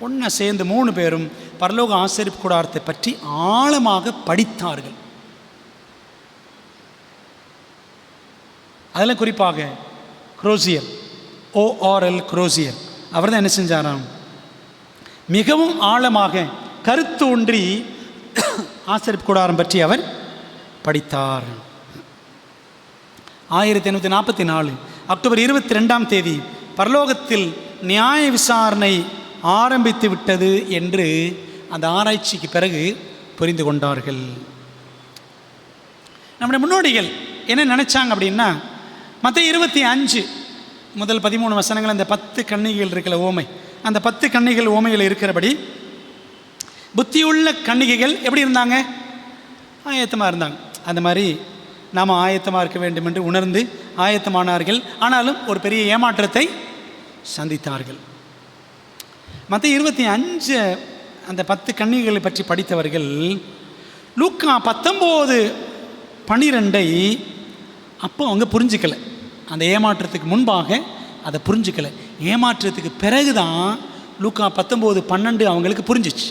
ஒன்றா சேர்ந்து 3 பேரும் பரலோக ஆசரிப்பு கூடாரத்தை பற்றி ஆழமாக படித்தார்கள். அதில் குறிப்பாக குரோசியர், ORL குரோசியர், அவர் தான் என்ன செஞ்சாராம், மிகவும் ஆழமாக கருத்து ஒன்றி ஆசரிப்பு கூடாரம் பற்றி அவர் படித்தார். 1844 அக்டோபர் 22ஆம் தேதி பரலோகத்தில் நியாய விசாரணை ஆரம்பித்து விட்டது என்று அந்த ஆராய்ச்சிக்கு பிறகு புரிந்து கொண்டார்கள். நம்முடைய முன்னோடிகள் என்ன நினைச்சாங்க அப்படின்னா, மத்தேயு 25 முதல் 13 வசனங்கள், அந்த 10 கன்னிகைகள் இருக்கிற ஓமை, அந்த 10 கன்னிகைகள் ஓமையில் இருக்கிறபடி புத்தியுள்ள கன்னிகைகள் எப்படி இருந்தாங்க? ஆயத்தமாக இருந்தாங்க. அந்த மாதிரி நாம் ஆயத்தமாக இருக்க வேண்டும் என்று உணர்ந்து ஆயத்தமானார்கள். ஆனாலும் ஒரு பெரிய ஏமாற்றத்தை சந்தித்தார்கள். மத்தேயு 25 அந்த 10 கன்னிகைகளை பற்றி படித்தவர்கள் லூக்கா 19:12 அப்போ அவங்க புரிஞ்சிக்கலை. அந்த ஏமாற்றத்துக்கு முன்பாக அதை புரிஞ்சிக்கலை. ஏமாற்றத்துக்கு பிறகு தான் லூக்கா 19:12 அவங்களுக்கு புரிஞ்சிச்சு.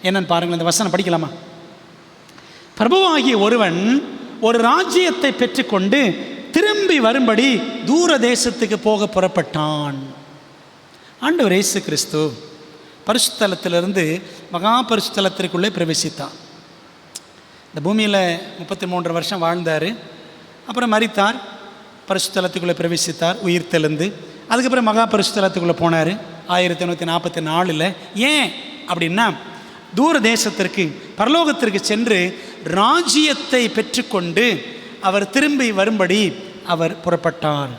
என்னன்னு பாருங்கள், இந்த வசனம் படிக்கலாமா? பிரபுவாகிய ஒருவன் ஒரு ராஜ்யத்தை பெற்றுக்கொண்டு திரும்பி வரும்படி தூர தேசத்துக்கு போக புறப்பட்டான். ஆண்டவர் இயேசு கிறிஸ்து பரிசுத்தலத்திலிருந்து மகா பரிசுத்தலத்திற்குள்ளே பிரவேசித்தார். இந்த பூமியில் 33 வருஷம் வாழ்ந்தார். அப்புறம் மரித்தார், பரிசுத்தலத்துக்குள்ளே பிரவேசித்தார், உயிர் தெழுந்து அதுக்கப்புறம் மகா பரிசுத்தலத்துக்குள்ளே போனார் 1944. ஏன் அப்படின்னா, தூர தேசத்திற்கு பரலோகத்திற்கு சென்று ராஜ்யத்தை பெற்றுக்கொண்டு அவர் திரும்பி வரும்படி அவர் புறப்பட்டார்.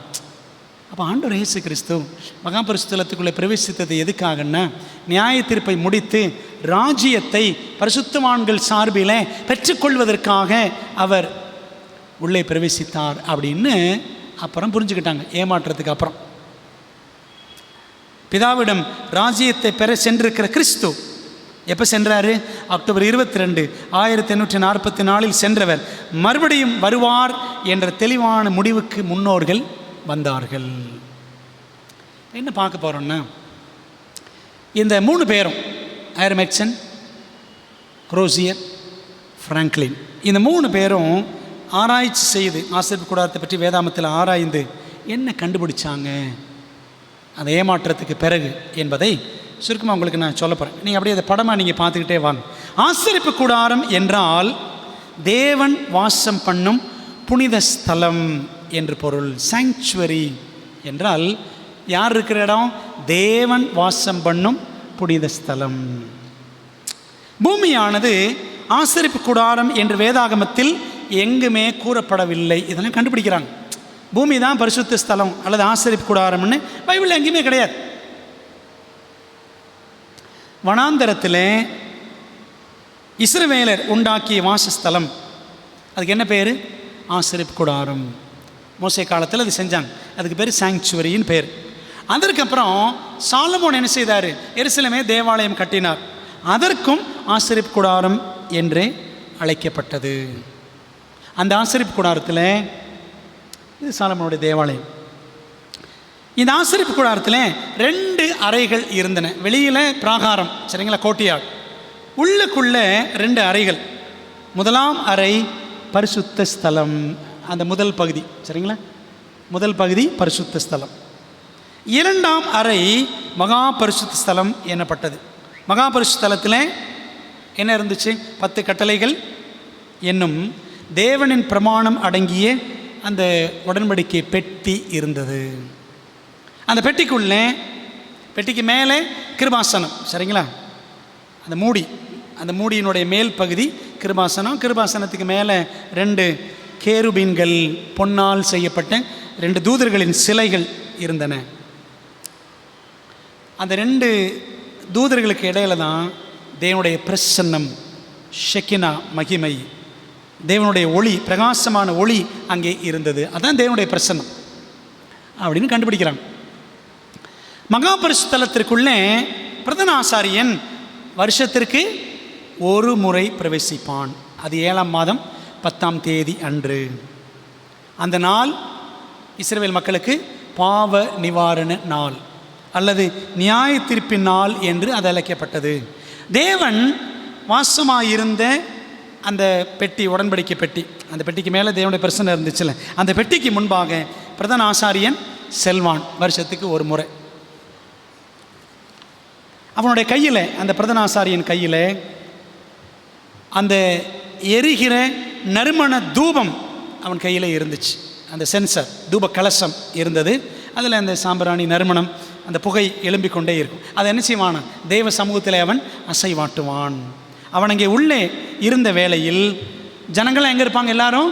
அப்போ ஆண்டவர் இயேசு கிறிஸ்து மகா பரிசுத்தலத்துக்குள்ளே பிரவேசித்தது எதுக்காகன்னா, நியாய தீர்ப்பை முடித்து ராஜ்யத்தை பரிசுத்தவான்கள் சார்பில் பெற்றுக்கொள்வதற்காக அவர் உள்ளே பிரவேசித்தார் அப்படின்னு அப்புறம் புரிஞ்சுக்கிட்டாங்க. ஏமாற்றத்துக்கு அப்புறம் பிதாவிடம் ராஜ்யத்தை பெற சென்றிருக்கிற கிறிஸ்து எப்போ சென்றார்? அக்டோபர் 22, 1844 சென்றவர் மறுபடியும் வருவார் என்ற தெளிவான முடிவுக்கு முன்னோர்கள் வந்தார்கள். என்ன பார்க்க போகிறோன்னா, இந்த 3 பேரும் ஐரமெட்சன், குரோசியர், ஃப்ராங்க்லின், இந்த 3 பேரும் ஆராய்ச்சி செய்து ஆசரிப்பு கூடாரத்தை பற்றி வேதாமத்தில் ஆராய்ந்து என்ன கண்டுபிடிச்சாங்க அந்த ஏமாற்றத்துக்கு பிறகு என்பதை சுருக்கமாக உங்களுக்கு நான் சொல்ல போகிறேன். நீங்கள் அப்படியே அதை படமாக நீங்கள் பார்த்துக்கிட்டே வாங்க. ஆசரிப்பு கூடாரம் என்றால் தேவன் வாசம் பண்ணும் புனித ஸ்தலம் என்று பொருள். சாங்சுவரி என்றால் யார் இருக்கிற இடம்? தேவன் வாசம் பண்ணும் புனித ஸ்தலம். பூமியானது ஆசரிப்பு கூடாரம் என்று வேதாகமத்தில் எங்குமே கூறப்படவில்லை. இதெல்லாம் கண்டுபிடிக்கிறாங்க. பூமி தான் பரிசுத்த ஸ்தலம் அல்லது ஆசரிப்பு கூடாரம்னு பைபிளில் எங்கேயுமே கிடையாது. வனாந்தரத்தில் இஸ்ரவேலர் உண்டாக்கிய வாசஸ்தலம், அதுக்கு என்ன பேர்? ஆசரிப்பு கூடாரம். மோசே காலத்தில் அது செஞ்சாங்க, அதுக்கு பேர் சாங்சுவரின்னு பேர். அதற்கப்புறம் சாலமோன் என்ன செய்தார்? எருசலேமே தேவாலயம் கட்டினார். அதற்கும் ஆசரிப்பு கூடாரம் என்றே அழைக்கப்பட்டது. அந்த ஆசரிப்பு கூடாரத்தில், இது சாலமோனுடைய தேவாலயம். இந்த ஆசரிப்பு கூடாரத்தில் 2 அறைகள் இருந்தன. வெளியில் பிராகாரம், சரிங்களா, கோட்டியார். உள்ளுக்குள்ளே 2 அறைகள். முதலாம் அறை பரிசுத்த ஸ்தலம், அந்த முதல் பகுதி, சரிங்களா, முதல் பகுதி பரிசுத்த ஸ்தலம். 2ஆம் அறை மகா பரிசுத்த ஸ்தலம் எனப்பட்டது. மகா பரிசுத்த ஸ்தலத்தில் என்ன இருந்துச்சு? 10 கட்டளைகள் என்னும் தேவனின் பிரமாணம் அடங்கிய அந்த உடன்படிக்கை பெட்டி இருந்தது. அந்த பெட்டிக்குள்ளே, பெட்டிக்கு மேலே கிருபாசனம், சரிங்களா, அந்த மூடி, அந்த மூடியினுடைய மேல் பகுதி கிருபாசனம். கிருபாசனத்துக்கு மேலே 2 கேருபீன்கள், பொன்னால் செய்யப்பட்ட 2 தூதர்களின் சிலைகள் இருந்தன. அந்த 2 தூதர்களுக்கு இடையில தான் தேவனுடைய பிரசன்னம், ஷெக்கினா, மகிமை, தேவனுடைய ஒளி, பிரகாசமான ஒளி அங்கே இருந்தது. அதான் தேவனுடைய பிரசன்னம் அப்படின்னு கண்டுபிடிக்கிறாங்க. மகா பரிசுத்தலத்திற்குள்ளே பிரதான ஆசாரியன் வருஷத்திற்கு 1 முறை பிரவேசிப்பான். அது 7ஆம் மாதம் 10ஆம் தேதி அன்று. அந்த நாள் இஸ்ரவேல் மக்களுக்கு பாவ நிவாரண நாள் அல்லது நியாய தீர்ப்பின் நாள் என்று அது அழைக்கப்பட்டது. தேவன் வாசமாயிருந்த அந்த பெட்டி, உடன்படிக்கை பெட்டி, அந்த பெட்டிக்கு மேலே தேவனுடைய பிரசன்னம் இருந்துச்சுல்ல, அந்த பெட்டிக்கு முன்பாக பிரதான ஆசாரியன் செல்வான் வருஷத்துக்கு 1 முறை. அவனுடைய கையில், அந்த பிரதான ஆசாரியன் கையில் அந்த எரிகிற நறுமண தூபம் அவன் கையில் இருந்துச்சு. அந்த சென்சர், தூப கலசம் இருந்தது. அதில் அந்த சாம்பிராணி நறுமணம், அந்த புகை எழும்பிக் கொண்டே இருக்கும். அதை என்ன செய்வான்? தேவ சமூகத்தில் அவன் அசைவாட்டுவான். அவன் அங்கே உள்ளே இருந்த வேளையில் ஜனங்கள்லாம் எங்கே இருப்பாங்க? எல்லாரும்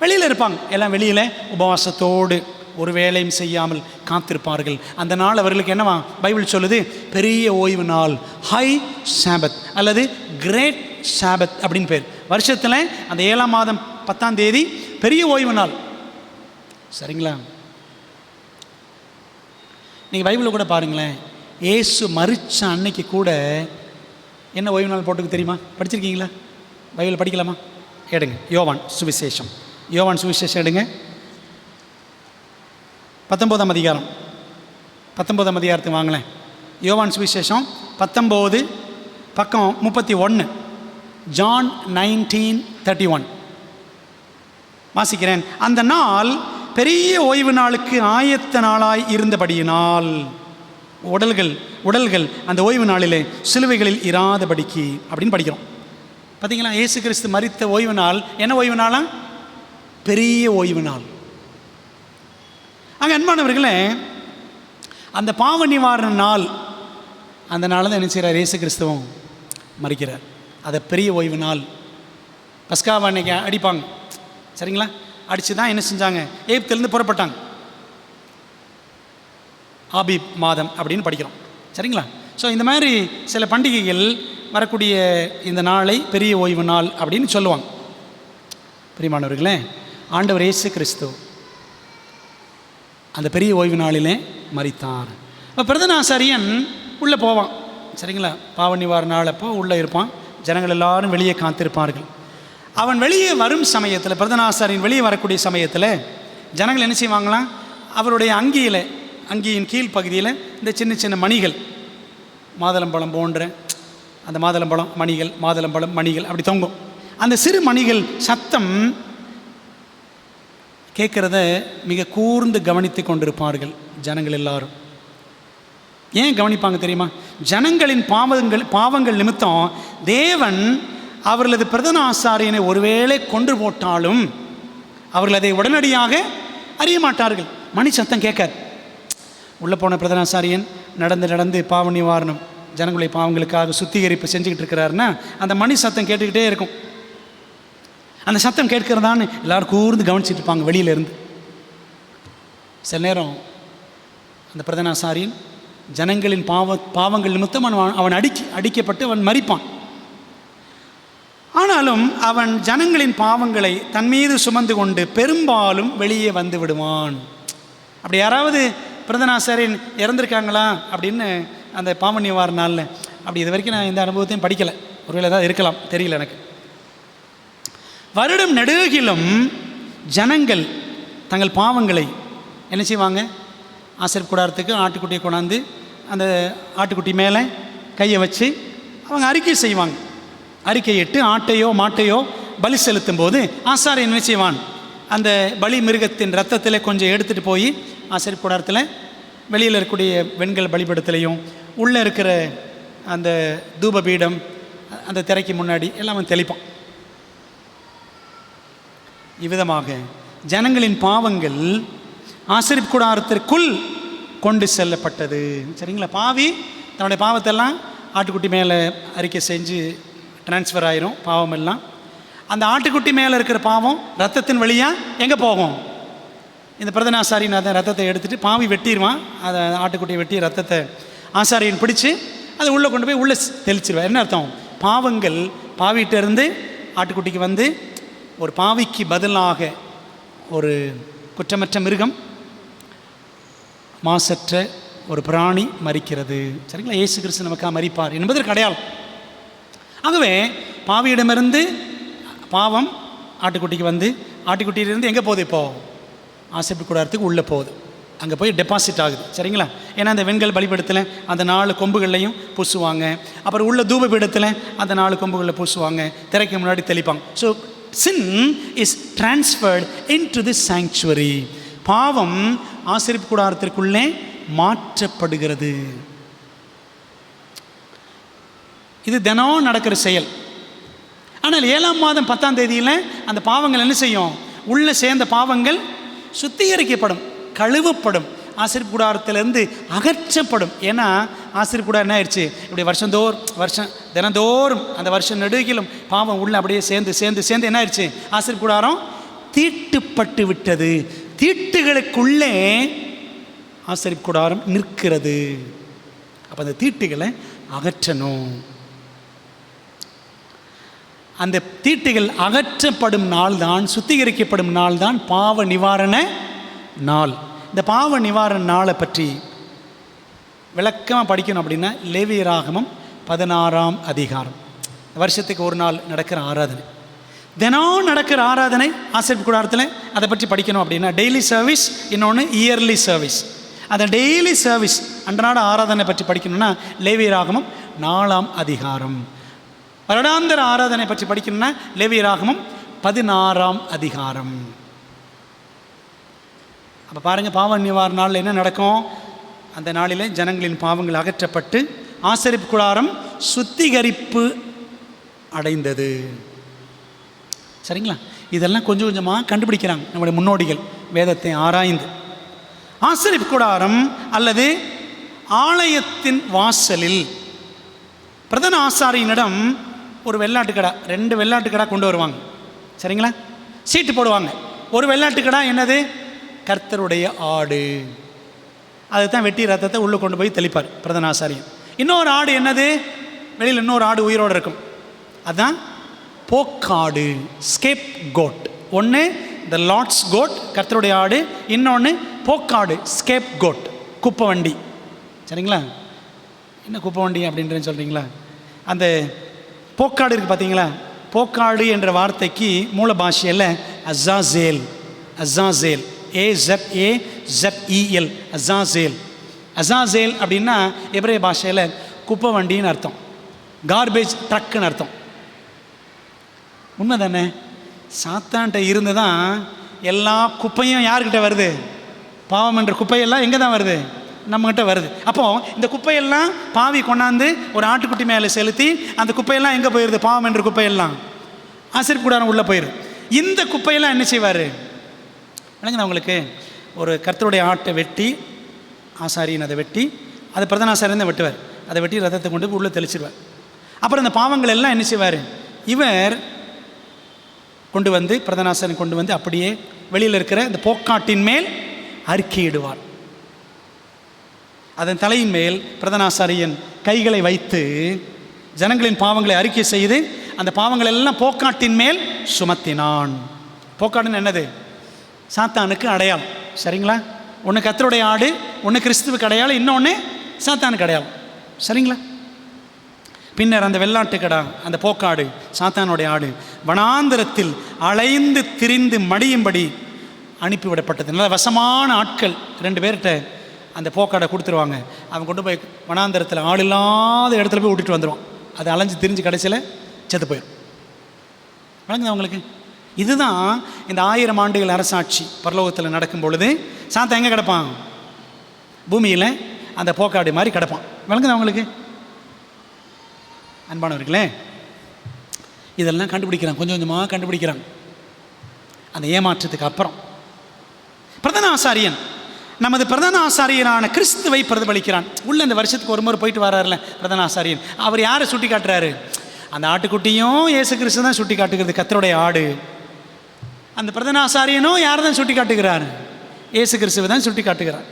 வெளியில் இருப்பாங்க. எல்லாம் வெளியில் உபவாசத்தோடு ஒரு வேலையும் செய்யாமல் காத்திருப்பார்கள். அந்த நாள் அவர்களுக்கு என்னவா பைபிள் சொல்லுது? பெரிய ஓய்வு நாள், ஹை சாபத் அல்லது கிரேட் சாபத் அப்படின்னு பேர். வருஷத்தில் அந்த 7ஆம் மாதம் 10ஆம் தேதி பெரிய ஓய்வு நாள், சரிங்களா? நீங்கள் பைபிளில் கூட பாருங்களேன், இயேசு மரிச்ச அன்னைக்கு கூட என்ன ஓய்வு நாள் போட்டுக்கு தெரியுமா? படிச்சிருக்கீங்களா? பைபிள் படிக்கலாமா? எடுங்க, யோவான் சுவிசேஷம். யோவான் சுவிசேஷம் எடுங்க, 19ஆம் அதிகாரம். 19ஆம் அதிகாரத்துக்கு வாங்களேன். யோவான் சுவிசேஷம் 19 பக்கம் 31. ஜான் 19:31 வாசிக்கிறேன். அந்த நாள் பெரிய ஓய்வு நாளுக்கு ஆயத்த நாளாய் இருந்தபடியினால் உடல்கள் அந்த ஓய்வு நாளிலே சிலுவைகளில் இராதபடிக்கு அப்படின்னு படிக்கிறோம். பார்த்தீங்களா? இயேசு கிறிஸ்து மரித்த ஓய்வு நாள் என்ன ஓய்வு நாளா? பெரிய ஓய்வு நாள். அங்கே அன்பானவர்களே, அந்த பாவ நிவாரண நாள், அந்த நாள் தான் என்ன செய்கிறார்? இயேசு கிறிஸ்துவும் மரிக்கிறார். அதை பெரிய ஓய்வு நாள். பஸ்காவை அன்னைக்கு அடிப்பாங்க, சரிங்களா? அடித்து தான் என்ன செஞ்சாங்க? எகிப்திலிருந்து புறப்பட்டாங்க. ஆபீப் மாதம் அப்படின்னு படிக்கிறோம், சரிங்களா? ஸோ இந்த மாதிரி சில பண்டிகைகள் வரக்கூடிய இந்த நாளை பெரிய ஓய்வு நாள் அப்படின்னு சொல்லுவாங்க. பிரியமானவர்களே, ஆண்டவர் இயேசு கிறிஸ்து அந்த பெரிய ஓய்வு நாளிலே மரித்தார். இப்போ பிரதான ஆசாரியன் உள்ளே போவான், சரிங்களா? பாவ நிவாரண நாள் அப்போ உள்ளே இருப்பான். ஜனங்கள் எல்லாரும் வெளியே காத்திருப்பார்கள். அவன் வெளியே வரும் சமயத்தில், பிரதான ஆசாரியன் வெளியே வரக்கூடிய சமயத்தில் ஜனங்கள் என்ன செய்வாங்களாம்? அவருடைய அங்கியின் கீழ் பகுதியில் இந்த சின்ன சின்ன மணிகள், மாதுளம்பழம் போன்ற அந்த மாதுளம்பழம் மணிகள் அப்படி தொங்கும். அந்த சிறு மணிகள் சத்தம் கேட்குறத மிக கூர்ந்து கவனித்து கொண்டிருப்பார்கள் ஜனங்கள் எல்லாரும். ஏன் கவனிப்பாங்க தெரியுமா? ஜனங்களின் பாவங்கள் நிமித்தம் தேவன் அவர்களது பிரதான ஆசாரியனை ஒருவேளை கொன்று போட்டாலும் அவர்கள் அதை உடனடியாக அறிய மாட்டார்கள். மணி சத்தம் கேட்காது. உள்ளே போன பிரதான ஆசாரியன் நடந்து பாவ நிவாரணம், ஜனங்களுடைய பாவங்களுக்காக சுத்திகரிப்பு செஞ்சுக்கிட்டு இருக்கிறாருன்னா அந்த மணி சத்தம் கேட்டுக்கிட்டே இருக்கும். அந்த சத்தம் கேட்கிறதான்னு எல்லோரும் கூர்ந்து கவனிச்சுட்டு இருப்பாங்க வெளியிலேருந்து. சில நேரம் அந்த பிரதான ஆசாரியன் ஜனங்களின் பாவங்கள் நிமித்தம் அவன் அடிக்கப்பட்டு அவன் மரிப்பான். ஆனாலும் அவன் ஜனங்களின் பாவங்களை தன் மீது சுமந்து கொண்டு பெரும்பாலும் வெளியே வந்து விடுவான். அப்படி யாராவது பிரதான ஆசாரியன் இறந்துருக்காங்களா அப்படின்னு அந்த பாவ நிவாரண நாளில், அப்படி இது வரைக்கும் நான் இந்த அனுபவத்தையும் படிக்கலை, ஒருவேளை ஏதாவது இருக்கலாம், தெரியல எனக்கு. வருடம் நெடுகிலும் ஜனங்கள் தங்கள் பாவங்களை என்ன செய்வாங்க? ஆசரிப்பு கூடாரத்துக்கு ஆட்டுக்குட்டியை கொண்டாந்து அந்த ஆட்டுக்குட்டி மேலே கையை வச்சு அவங்க அறிக்கை செய்வாங்க. அறிக்கையிட்டு ஆட்டையோ மாட்டையோ பலி செலுத்தும் போது ஆசாரியன் என்ன செய்வான்? அந்த பலி மிருகத்தின் ரத்தத்தில் கொஞ்சம் எடுத்துகிட்டு போய் ஆசரிப்பு கூடாரத்தில் வெளியில் இருக்கக்கூடிய வெண்கல பலிபீடத்திலையும் உள்ளே இருக்கிற அந்த தூபபீடம் அந்த திரைக்கு முன்னாடி எல்லாம் தெளிப்பான். இவ்விதமாக ஜனங்களின் பாவங்கள் ஆசரிப்பு கூடாரத்திற்குள் கொண்டு செல்லப்பட்டது, சரிங்களா? பாவி தன்னுடைய பாவத்தெல்லாம் ஆட்டுக்குட்டி மேலே அறிக்கை செஞ்சு டிரான்ஸ்ஃபர் ஆயிரும் பாவம் எல்லாம். அந்த ஆட்டுக்குட்டி மேலே இருக்கிற பாவம் ரத்தத்தின் வழியாக எங்கே போகும்? இந்த பிரதான ஆசாரியன் அதை ரத்தத்தை எடுத்துகிட்டு பாவி வெட்டிடுவான். அதை ஆட்டுக்குட்டியை வெட்டி ரத்தத்தை ஆசாரியன் பிடிச்சி அதை உள்ளே கொண்டு போய் உள்ளே தெளிச்சிருவார். என்ன அர்த்தம்? பாவங்கள் பாவிகிட்டேருந்து ஆட்டுக்குட்டிக்கு வந்து ஒரு பாவிக்கு பதிலாக ஒரு குற்றமற்ற மிருகம், மாசற்ற ஒரு பிராணி மரிக்கிறது, சரிங்களா? இயேசு கிறிஸ்து நமக்காக மரிப்பார் என்பதற்கு அடையாளம். ஆகவே பாவியிடமிருந்து பாவம் ஆட்டுக்குட்டிக்கு வந்து ஆட்டுக்குட்டியிலிருந்து எங்கே போகுது? இப்போது ஆசரிப்பு கூடாரத்துக்கு உள்ளே போகுது, அங்கே போய் டெபாசிட் ஆகுது, சரிங்களா? ஏன்னா அந்த வெண்கல் பலிபீடத்தில் அந்த 4 கொம்புகள்லையும் பூசுவாங்க. அப்புறம் உள்ள தூபபீடத்தில் அந்த 4 கொம்புகளில் பூசுவாங்க, திரைக்கு முன்னாடி தெளிப்பாங்க. So sin is transferred into the sanctuary. பாவம் ஆசரிப்பு கூடாரத்திற்குள்ளே மாற்றப்படுகிறது. இது தினம் நடக்கிற செயல். ஆனால் 7ஆம் மாதம் 10ஆம் தேதியில் அந்த பாவங்கள் என்ன செய்யும்? உள்ளே சேர்ந்த பாவங்கள் சுத்திகரிக்கப்படும், கழுவப்படும், ஆசரிப்பு கூடாரத்திலிருந்து அகற்றப்படும். ஏன்னா ஆசரிப்பு கூடாரம் என்ன ஆயிடுச்சு? இப்படி வருஷம் தினந்தோறும் அந்த வருஷம் நெடுகிலும் பாவம் உள்ள அப்படியே சேர்ந்து என்ன ஆயிடுச்சு? ஆசரிப்பு கூடாரம் தீட்டுப்பட்டு விட்டது. தீட்டுகளுக்குள்ளே ஆசரிப்பு கூடாரம் நிற்கிறது. அப்போ அந்த தீட்டுகளை அகற்றணும். அந்த தீட்டுகள் அகற்றப்படும் நாள் தான், சுத்திகரிக்கப்படும் நாள் தான் பாவ நிவாரண நாள். இந்த பாவ நிவாரண நாளை பற்றி விளக்கமாக படிக்கணும் அப்படின்னா லேவியராகமம் 16ஆம் அதிகாரம். வருஷத்துக்கு ஒரு நாள் நடக்கிற ஆராதனை. தினம் நடக்கிற ஆராதனை ஆசரிப்பு கூடாரத்தில். அதை பற்றி படிக்கணும் அப்படின்னா டெய்லி சர்வீஸ், இன்னொன்று இயர்லி சர்வீஸ். அந்த டெய்லி சர்வீஸ் அன்றாட ஆராதனை பற்றி படிக்கணும்னா லேவியராகமம் 4ஆம் அதிகாரம். வருடாந்திர ஆராதனை பற்றி படிக்கணும்னா லேவியராகமம் 16ஆம் அதிகாரம். அப்போ பாருங்கள், பாவ நிவாரண நாளில் என்ன நடக்கும்? அந்த நாளில் ஜனங்களின் பாவங்கள் அகற்றப்பட்டு ஆசரிப்பு கூடாரம் சுத்திகரிப்பு அடைந்தது. சரிங்களா? இதெல்லாம் கொஞ்சம் கொஞ்சமாக கண்டுபிடிக்கிறாங்க நம்முடைய முன்னோடிகள் வேதத்தை ஆராய்ந்து. ஆசரிப்பு கூடாரம் அல்லது ஆலயத்தின் வாசலில் பிரதான ஆசாரியனிடம் ஒரு வெள்ளாட்டுக்கடா, 2 வெள்ளாட்டுக்கடா கொண்டு வருவாங்க. சரிங்களா? சீட்டு போடுவாங்க. ஒரு வெள்ளாட்டுக்கடா என்னது? கர்த்தருடைய ஆடு. அதுதான் வெட்டி ரத்தத்தை உள்ளே கொண்டு போய் தெளிப்பார் பிரதான ஆசாரியன். இன்னொரு ஆடு என்னது? வெளியில் இன்னொரு ஆடு உயிரோடு இருக்கும். அதுதான் போக்காடு, ஸ்கேப் கோட். ஒன்று த லார்ட்ஸ் கோட், கர்த்தருடைய ஆடு. இன்னொன்று போக்காடு, ஸ்கேப் கோட், குப்பை வண்டி. சரிங்களா? என்ன குப்பை வண்டி அப்படின்றன்னு சொல்கிறீங்களா? அந்த போக்காடு இருக்குது பார்த்தீங்களா? போக்காடு என்ற வார்த்தைக்கு மூல பாஷையில் Azazel, Azazel, AZAZEL, Azazel. Azazel அப்படின்னா எபிரேய பாஷையில் குப்பை வண்டின்னு அர்த்தம், கார்பேஜ் ட்ரக்குன்னு அர்த்தம். உண்மை தானே? சாத்தான்கிட்ட இருந்து தான் எல்லா குப்பையும் யார்கிட்ட வருது? பாவம் என்ற குப்பையெல்லாம் எங்கே தான் வருது? நம்மகிட்ட வருது. அப்போது இந்த குப்பையெல்லாம் பாவி கொண்டாந்து ஒரு ஆட்டுக்குட்டி மேலே செலுத்தி அந்த குப்பையெல்லாம் எங்கே போயிடுது? பாவம் என்ற குப்பையெல்லாம் ஆசரிப்பு கூடாரம் உள்ளே போயிடுது. இந்த குப்பையெல்லாம் என்ன செய்வார்? விளங்குதா உங்களுக்கு? ஒரு கர்த்தருடைய ஆட்டை வெட்டி, ஆசாரியன் அதை வெட்டி, அதை பிரதான ஆசாரியன் தான் வெட்டுவார். அதை வெட்டி ரத்தத்தை கொண்டு உள்ளே தெளிச்சிடுவார். அப்புறம் இந்த பாவங்கள் எல்லாம் என்ன செய்வார்? இவர் கொண்டு வந்து, பிரதான ஆசாரியன் கொண்டு வந்து அப்படியே வெளியில் இருக்கிற இந்த போக்காட்டின் மேல் அறிக்கையிடுவார். அதன் தலையின் மேல் பிரதான ஆசாரியன் கைகளை வைத்து ஜனங்களின் பாவங்களை அறிக்கை செய்து அந்த பாவங்கள் எல்லாம் போக்காட்டின் மேல் சுமத்தினான். போக்காடுன்னு என்னது? சாத்தானுக்கு அடையாளம். சரிங்களா? ஒன்று கர்த்தருடைய ஆடு, ஒன்று கிறிஸ்துவுக்கு அடையாளம், இன்னொன்று சாத்தானுக்கு அடையாளம். சரிங்களா? பின்னர் அந்த வெள்ளாட்டுக்கடா, அந்த போக்காடு, சாத்தானுடைய ஆடு, வனாந்திரத்தில் அலைந்து திரிந்து மடியும்படி அனுப்பிவிடப்பட்டது. நல்ல வசமான ஆட்கள் 2 பேர்கிட்ட அந்த போக்காடை கொடுத்துருவாங்க. அவன் கொண்டு போய் வனாந்திரத்தில் ஆள் இல்லாத இடத்துல போய் விட்டுட்டு வந்துடுவான். அது அலைஞ்சு திரிஞ்சு கடைசியில் செத்து போயிடும். வழங்குது அவங்களுக்கு? இதுதான் இந்த 1000 ஆண்டுகள் அரசாட்சி பரலோகத்தில் நடக்கும் பொழுது சாத்தான் எங்கே கிடப்பான்? பூமியில் அந்த போக்காடு மாதிரி கிடப்பான். வழங்குது அவங்களுக்கு? அன்பானவர்களே, இதெல்லாம் கண்டுபிடிக்கிறாங்க, கொஞ்சம் கொஞ்சமாக கண்டுபிடிக்கிறாங்க. அந்த ஏமாற்றத்துக்கு அப்புறம் பிரதான ஆசாரியன், நமது பிரதான ஆசாரியரான கிறிஸ்துவை பிரதிபலிக்கிறான். உள்ள இந்த வருஷத்துக்கு ஒரு முறை போயிட்டு வர்றாருல பிரதான ஆசாரியன், அவர் யாரை சுட்டி காட்டுறாரு? அந்த ஆட்டுக்குட்டியும் இயேசு கிறிஸ்து தான் சுட்டி காட்டுகிறது, கர்த்தருடைய ஆடு. அந்த பிரதான ஆசாரியனும் யாரை தான் சுட்டி காட்டுகிறார்? இயேசு கிறிஸ்துவை தான் சுட்டி காட்டுகிறார்.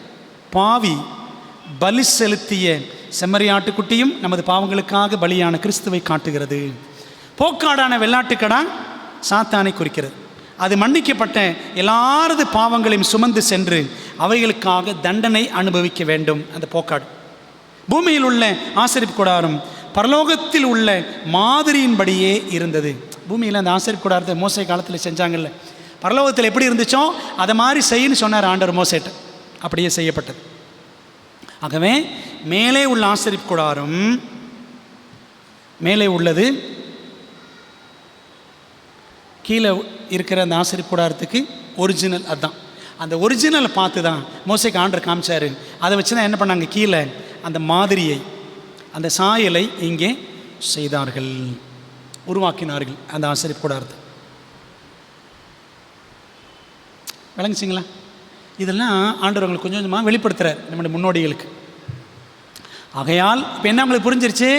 பாவி பலி செலுத்திய செம்மறி ஆட்டுக்குட்டியும் நமது பாவங்களுக்காக பலியான கிறிஸ்துவை காட்டுகிறது. போக்காடான வெள்ளாட்டுக்கடா சாத்தானை குறிக்கிறது. அது மன்னிக்கப்பட்ட எல்லாரது பாவங்களையும் சுமந்து சென்று அவைகளுக்காக தண்டனை அனுபவிக்க வேண்டும். அந்த போக்காடு பூமியில் உள்ள ஆசரிப்பு கூடாரம் பரலோகத்தில் உள்ள மாதிரியின்படியே இருந்தது. பூமியில் அந்த ஆசரிப்பு கூடாரத்தை மோசே காலத்தில் செஞ்சாங்கல்ல, பரலோகத்தில் எப்படி இருந்துச்சோ அதை மாதிரி செய்யன்னு சொன்னார் ஆண்டவர் மோசேட்ட. அப்படியே செய்யப்பட்டது. ஆகவே மேலே உள்ள ஆசரிப்பு கூடாரம், மேலே உள்ளது, கீழே இருக்கிற அந்த ஆசரிப்பு கூடாரத்துக்கு ஒரிஜினல் அதுதான். அந்த ஒரிஜினலை பார்த்து தான் மோசேக்கு ஆண்டவர் காமிச்சார். அதை வச்சு தான் என்ன பண்ணாங்க? கீழே அந்த மாதிரியை, அந்த சாயலை இங்கே செய்தார்கள், உருவாக்கினார்கள் அந்த ஆசரிப்பு கூடாரத்தை. விளங்குச்சிங்களா? இதெல்லாம் ஆண்டவர் அவங்களுக்கு கொஞ்சம் கொஞ்சமாக வெளிப்படுத்துகிறார் நம்முடைய முன்னோடிகளுக்கு. ஆகையால் இப்போ என்ன அவங்களுக்கு புரிஞ்சிருச்சு?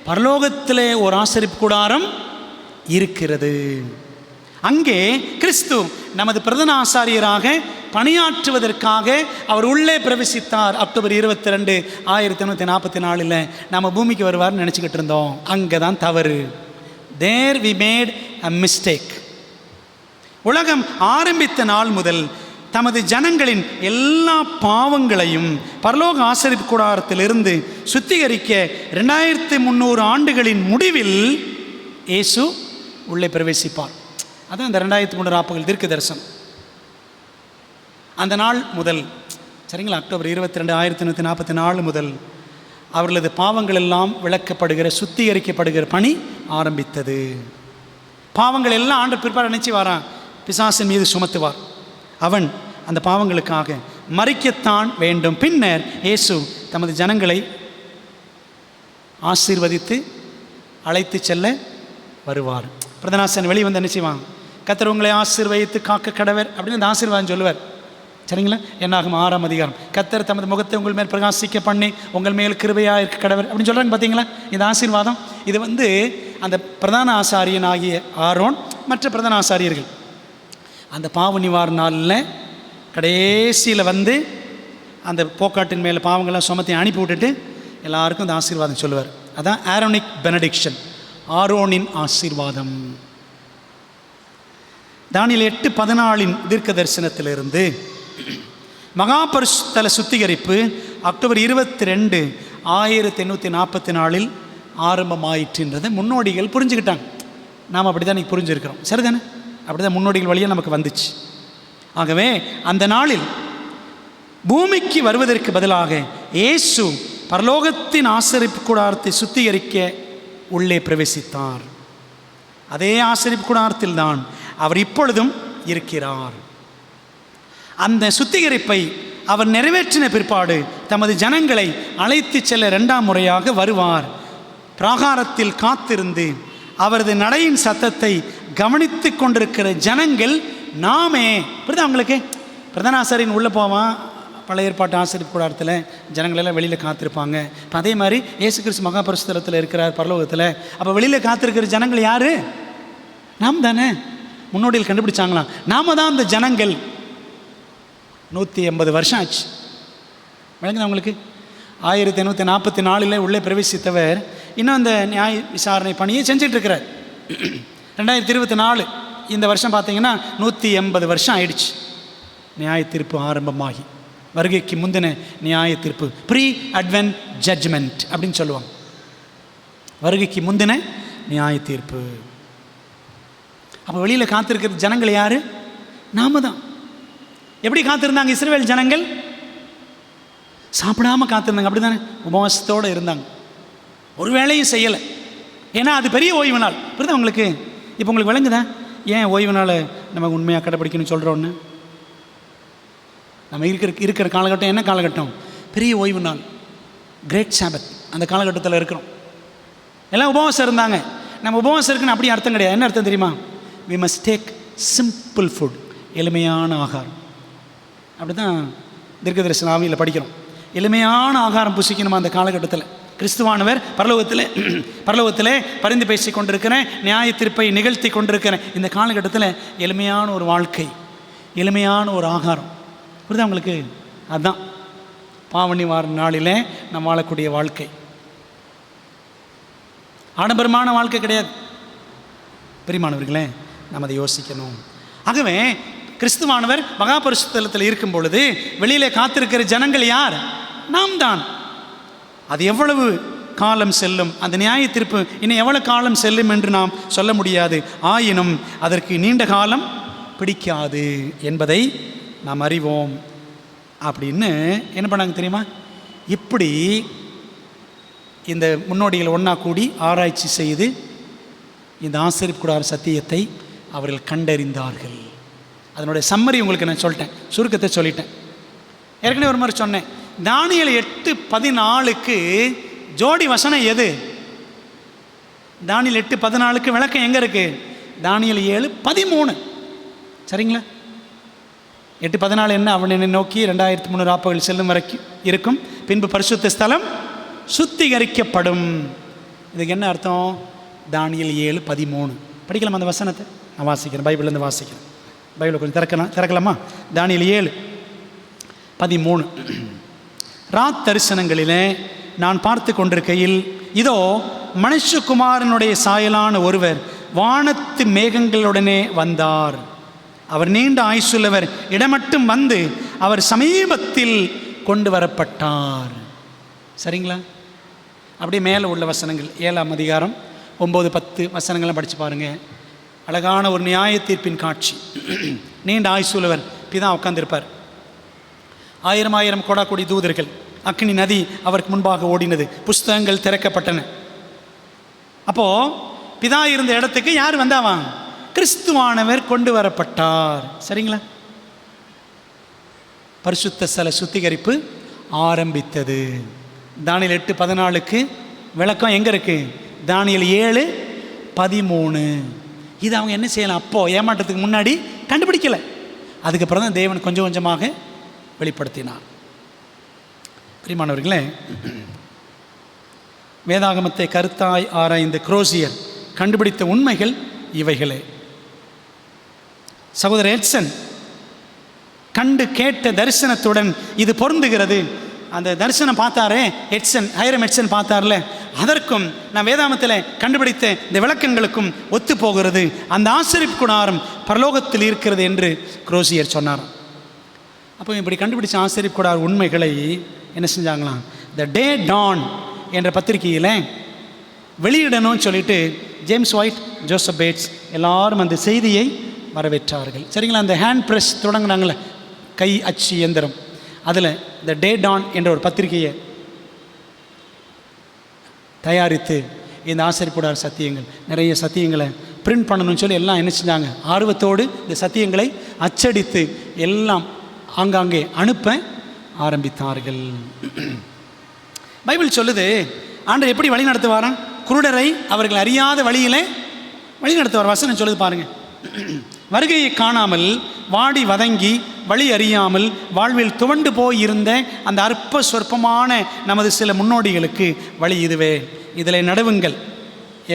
பரலோகத்தில் ஒரு ஆசரிப்பு கூடாரம் இருக்கிறது. அங்கே கிறிஸ்து நமது பிரதான ஆசாரியராக பணியாற்றுவதற்காக அவர் உள்ளே பிரவேசித்தார். அக்டோபர் 22, 1944 நம்ம பூமிக்கு வருவார்னு நினச்சிக்கிட்டு இருந்தோம். அங்கே தான் தவறு. There we made a mistake. உலகம் ஆரம்பித்த நாள் முதல் தமது ஜனங்களின் எல்லா பாவங்களையும் பரலோக ஆசரிப்பு கூடாரத்திலிருந்து சுத்திகரிக்க 2300 ஆண்டுகளின் முடிவில் இயேசு உள்ளே பிரவேசிப்பார். அதான் இந்த 2300 ஆப்புகள் தீர்க்க தரிசனம். அந்த நாள் முதல், சரிங்களா, அக்டோபர் 22, 1944 முதல் அவர்களது பாவங்கள் எல்லாம் விளக்கப்படுகிற, சுத்திகரிக்கப்படுகிற பணி ஆரம்பித்தது. பாவங்கள் எல்லாம் ஆண்டு பிற்பாடு நினைச்சு வாரான், பிசாசின் மீது சுமத்துவார். அவன் அந்த பாவங்களுக்காக மரிக்கத்தான் வேண்டும். பின்னர் இயேசு தமது ஜனங்களை ஆசீர்வதித்து அழைத்து செல்ல வருவார். பிரதனாசன் வெளியே வந்து என்ன செய்வான்? கர்த்தர் உங்களை ஆசீர்வதித்து காக்க கடவர் அப்படின்னு அந்த ஆசீர்வாதம் சொல்லுவார். சரிங்களா? என்னாகும் 6ஆம் அதிகாரம், கர்த்தர் தமது முகத்தை உங்கள் மேல் பிரகாசிக்க பண்ணி உங்கள் மேல் கிருபையாக இருக்க கடவர் அப்படின்னு சொல்கிறாங்க. பார்த்தீங்களா இந்த ஆசீர்வாதம்? இது அந்த பிரதான ஆசாரியன் ஆகிய ஆரோன் மற்ற பிரதான ஆசாரியர்கள் அந்த பாவ நிவாரண நாளில் கடைசியில் அந்த போக்காட்டின் மேலே பாவங்கள்லாம் சுமத்தி அனுப்பி விட்டுட்டு எல்லாருக்கும் அந்த ஆசீர்வாதம் சொல்லுவார். அதான் ஆரோனிக் பெனடிக்ஷன், ஆரோனின் ஆசீர்வாதம். தானியேல் 8:14 தீர்க்க தரிசனத்திலிருந்து மகாபரிசுத்தல சுத்திகரிப்பு அக்டோபர் 22, 1844 ஆரம்பமாயிற்றுன்றதை முன்னோடிகள் புரிஞ்சுக்கிட்டாங்க. நாம் அப்படி தான் இன்றைக்கி புரிஞ்சுருக்கிறோம். சரிதானே? அப்படி தான் முன்னோடிகள் வழியாக நமக்கு வந்துச்சு. ஆகவே அந்த நாளில் பூமிக்கு வருவதற்கு பதிலாக இயேசு பரலோகத்தின் ஆசரிப்பு கூடாரத்தை சுத்திகரிக்க உள்ளே பிரவேசித்தார். அதே ஆசரிப்பு கூடாரத்தில் தான் அவர் இப்பொழுதும் இருக்கிறார். அந்த சுத்திகரிப்பை அவர் நிறைவேற்றின பிற்பாடு தமது ஜனங்களை அழைத்து செல்ல 2ஆம் முறையாக வருவார். பிராகாரத்தில் காத்திருந்து அவரது நடையின் சத்தத்தை கவனித்து கொண்டிருக்கிற ஜனங்கள் நாமே. புரியுதா உங்களுக்கு? பிரதான ஆசாரியன் உள்ளே போவான், பழைய ஏற்பாட்டு ஆசரிப்பு கூடாரத்தில் ஜனங்களெல்லாம் வெளியில் காத்திருப்பாங்க. இப்போ அதே மாதிரி இயேசு கிறிஸ்து மகாபரிசுத்தலத்தில் இருக்கிறார் பரலோகத்தில். அப்போ வெளியில் காத்திருக்கிற ஜனங்கள் யார்? நாம் தானே. முன்னோடியில் கண்டுபிடிச்சாங்களாம், நாம தான் அந்த ஜனங்கள். 180 வருஷம் ஆச்சு. வழங்குது அவங்களுக்கு. 1844 உள்ளே பிரவேசித்தவர் இன்னும் அந்த நியாய விசாரணை பணியை செஞ்சிட்ருக்கிறார். 2024 இந்த வருஷம் பார்த்தீங்கன்னா 180 வருஷம் ஆயிடுச்சு நியாய தீர்ப்பு ஆரம்பமாகி. வருகைக்கு முந்தின நியாய தீர்ப்பு, ப்ரீ அட்வென்ட் ஜட்ஜ்மெண்ட் அப்படின்னு சொல்லுவாங்க. வருகைக்கு முந்தின நியாய தீர்ப்பு. அப்போ வெளியில் காத்திருக்கிற ஜனங்கள் யார்? நாம தான். எப்படி காத்திருந்தாங்க இஸ்ரவேல் ஜனங்கள்? சாப்பிடாமல் காத்திருந்தாங்க. அப்படி தானே? உபவாசத்தோடு இருந்தாங்க, ஒரு வேளையும் செய்யலை. ஏன்னா அது பெரிய ஓய்வு நாள். புரியுதா உங்களுக்கு? இப்போ உங்களுக்கு விளங்குதா ஏன் ஓய்வு நாள் நம்ம உண்மையாக கடைப்பிடிக்கணும்னு சொல்கிறோன்னு? நம்ம இருக்கிற காலகட்டம் என்ன காலகட்டம்? பெரிய ஓய்வு நாள், கிரேட் சாபத். அந்த காலகட்டத்தில் இருக்கிறோம். எல்லாம் உபவாசம் இருந்தாங்க. நம்ம உபவாசம் இருக்குன்னு அப்படி அர்த்தம் கிடையாது. என்ன அர்த்தம் தெரியுமா? we must take simple food, எளிமையான ஆகாரம். அப்படி தான் தீர்க்க தரிசன ஆவியில் படிக்கிறோம். எளிமையான ஆகாரம் புசிக்கணுமா அந்த காலகட்டத்தில். கிறிஸ்துவானவர் பரலோகத்தில் பரிந்து பேசி கொண்டிருக்கிறேன், நியாய தீர்ப்பை நிகழ்த்தி கொண்டிருக்கிறேன். இந்த காலகட்டத்தில் எளிமையான ஒரு வாழ்க்கை, எளிமையான ஒரு ஆகாரம். புரியுதா உங்களுக்கு? அதுதான் பாவனி வார நாளில் நம்ம வாழக்கூடிய வாழ்க்கை. ஆடம்பரமான வாழ்க்கை கிடையாது. பிரியமானவர்களே, நம்ம அதை யோசிக்கணும். ஆகவே கிறிஸ்துவானவர் மகாபரிசுத்தலத்தில் இருக்கும் பொழுது வெளியிலே காத்திருக்கிற ஜனங்கள் யார்? நாம் தான். அது எவ்வளவு காலம் செல்லும், அந்த நியாய தீர்ப்பு இன்னும் எவ்வளவு காலம் செல்லும் என்று நாம் சொல்ல முடியாது. ஆயினும் அதற்கு நீண்ட காலம் பிடிக்காது என்பதை நாம் அறிவோம். அப்படின்னு என்ன பண்ணாங்க தெரியுமா? இப்படி இந்த முன்னோடிகள் ஒன்றா கூடி ஆராய்ச்சி செய்து இந்த ஆசரிப்பு கூடார சத்தியத்தை அவர்கள் கண்டறிந்தார்கள். அதனுடைய சம்மரி உங்களுக்கு நான் சொல்லிட்டேன், சுருக்கத்தை சொல்லிட்டேன். ஏற்கனவே ஒரு மாதிரி சொன்னேன். தானியேல் 8:14 ஜோடி வசனம் எது? தானியேல் 8:14 விளக்கம் எங்கே இருக்குது? தானியேல் 7:13. சரிங்களா? 8:14 என்ன? அவன் என்னை நோக்கி 2300 ஆப்புகள் செல்லும் வரைக்கும் இருக்கும், பின்பு பரிசுத்த ஸ்தலம் சுத்திகரிக்கப்படும். இதுக்கு என்ன அர்த்தம்? தானியேல் 7:13 படிக்கலாம் அந்த வசனத்தை. நான் வாசிக்கிறேன், பைபிள்லேருந்து வாசிக்கிறேன். பைபிளை கொஞ்சம் திறக்கலாமா? தானியேல் 7:13. ராத் தரிசனங்களிலே நான் பார்த்து கொண்டிருக்கையில் இதோ மனுஷகுமாரனுடைய சாயலான ஒருவர் வானத்து மேகங்களுடனே வந்தார். அவர் நீண்ட ஆயுசுள்ளவர், இடமட்டும் வந்து அவர் சமீபத்தில் கொண்டு வரப்பட்டார். சரிங்களா? அப்படியே மேலே உள்ள வசனங்கள் 7ஆம் அதிகாரம் 9, 10 வசனங்கள்லாம் படித்து பாருங்கள். அழகான ஒரு நியாய தீர்ப்பின் காட்சி. நீண்ட ஆயுசுள்ளவர் பிதா உட்கார்ந்திருப்பார். 1000 கோடாக்கோடி தூதர்கள், அக்னி நதி அவருக்கு முன்பாக ஓடினது, புஸ்தகங்கள் திறக்கப்பட்டன. அப்போது பிதா இருந்த இடத்துக்கு யார் வந்தாவான்? கிறிஸ்துவானவர் கொண்டு வரப்பட்டார். சரிங்களா? பரிசுத்த ஸ்தல சுத்திகரிப்பு ஆரம்பித்தது. தானியேல் 8:14 விளக்கம் எங்கே இருக்குது? தானியேல் 7:13. இது அவங்க என்ன செய்யலாம்? அப்போது ஏமாற்றத்துக்கு முன்னாடி கண்டுபிடிக்கலை. அதுக்கப்புறம் தான் தேவன் கொஞ்சம் கொஞ்சமாக வெளிப்படுத்தினார். பிரியமானவர்களே, வேதாகமத்தை கருத்தாய் ஆராய்ந்த குரோசியர் கண்டுபிடித்த உண்மைகள் இவைகளே. சகோதரர் எட்சன் கண்டு கேட்ட தரிசனத்துடன் இது பொருந்துகிறது. அந்த தரிசனம் பார்த்தாரே எட்சன், ஹைரம் எட்சன் பார்த்தார்ல, அதற்கும் நான் வேதாகமத்தில் கண்டுபிடித்த இந்த விளக்கங்களுக்கும் ஒத்து போகிறது. அந்த ஆசரிப்பு கூடாரம் பரலோகத்தில் இருக்கிறது என்று குரோசியர் சொன்னார். அப்போ இப்படி கண்டுபிடிச்ச ஆசரிப்பு கூடார உண்மைகளை என்ன செஞ்சாங்களாம்? த டே டான் என்ற பத்திரிகையில் வெளியிடணும்னு சொல்லிட்டு ஜேம்ஸ் ஒயிட், ஜோசப் பேட்ஸ் எல்லாரும் அந்த செய்தியை வரவேற்றார்கள். சரிங்களா? அந்த ஹேண்ட் ப்ரெஸ் தொடங்கினாங்களே, கை அச்சு இயந்திரம், அதில் த டே டான் என்ற ஒரு பத்திரிகையை தயாரித்து இந்த ஆசரிப்புடார் சத்தியங்கள், நிறைய சத்தியங்களை பிரிண்ட் பண்ணணும்னு சொல்லி எல்லாம் என்ன செஞ்சாங்க? ஆர்வத்தோடு இந்த சத்தியங்களை அச்சடித்து எல்லாம் ஆங்காங்கே அனுப்ப ஆரம்பித்தார்கள். பைபிள் சொல்லுது, ஆண்டவர் எப்படி வழி நடத்துவாராம்? குருடரை அவர்கள் அறியாத வழியிலே வழி நடத்துவார். வசனம் சொல்லுது பாருங்கள். வருகையை காணாமல் வாடி வதங்கி வழி அறியாமல் வாழ்வில் துவண்டு போயிருந்த அந்த அற்ப சொற்பமான நமது சில முன்னோடிகளுக்கு வழி இதுவே, இதில் நடவுங்கள்.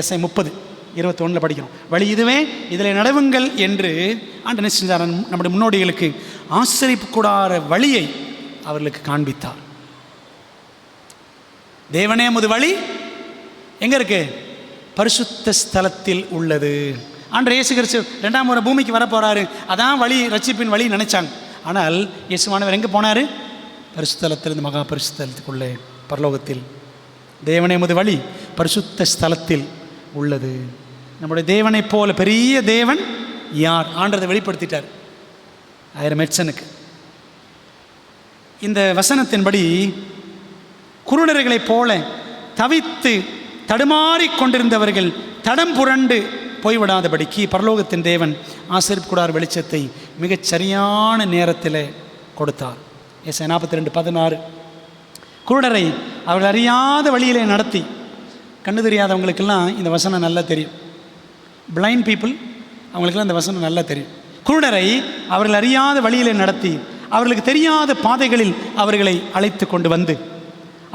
ஏசாயா 30:21 படிக்கிறோம். வழி இதுவே, இதில் நடவுங்கள் என்று ஆண்டவர் என்ன செஞ்சார்? நம்முடைய முன்னோடிகளுக்கு ஆசரிப்பு கூடார வழியை அவர்களுக்கு காண்பித்தார். தேவனே முது வழி எங்கே இருக்கு? பரிசுத்த ஸ்தலத்தில் உள்ளது. ஆண்டவர் இயேசு கிறிஸ்து 2ஆம் முறை பூமிக்கு வரப்போகிறாரு, அதான் வழி, ரட்சிப்பின் வழி நினைச்சாங்க. ஆனால் இயேசுவானவர் எங்கே போனார்? பரிசுத்தலத்திலிருந்து மகா பரிசுத்தலத்துக்குள்ளே பரலோகத்தில். தேவனே முது வழி பரிசுத்த ஸ்தலத்தில் உள்ளது. நம்முடைய தேவனை போல பெரிய தேவன் யார்? ஆண்டதை வெளிப்படுத்திட்டார் ஹைரம் எட்சனுக்கு. இந்த வசனத்தின்படி குருடர்களைப் போல தவித்து தடுமாறி கொண்டிருந்தவர்கள் தடம் புரண்டு போய்விடாதபடிக்கு பரலோகத்தின் தேவன் ஆசரிப்பு கூடார வெளிச்சத்தை மிகச் சரியான நேரத்தில் கொடுத்தார். ஏசாயா 42:16 குருடரை அவர்கள் அறியாத வழியிலே நடத்தி. கண்ணு தெரியாதவங்களுக்கெல்லாம் இந்த வசனம் நல்லா தெரியும். பிளைண்ட் பீப்புள், அவங்களுக்கெல்லாம் இந்த வசனம் நல்லா தெரியும். குருடரை அவர்கள் அறியாத வழியிலே நடத்தி அவர்களுக்கு தெரியாத பாதைகளில் அவர்களை அழைத்து கொண்டு வந்து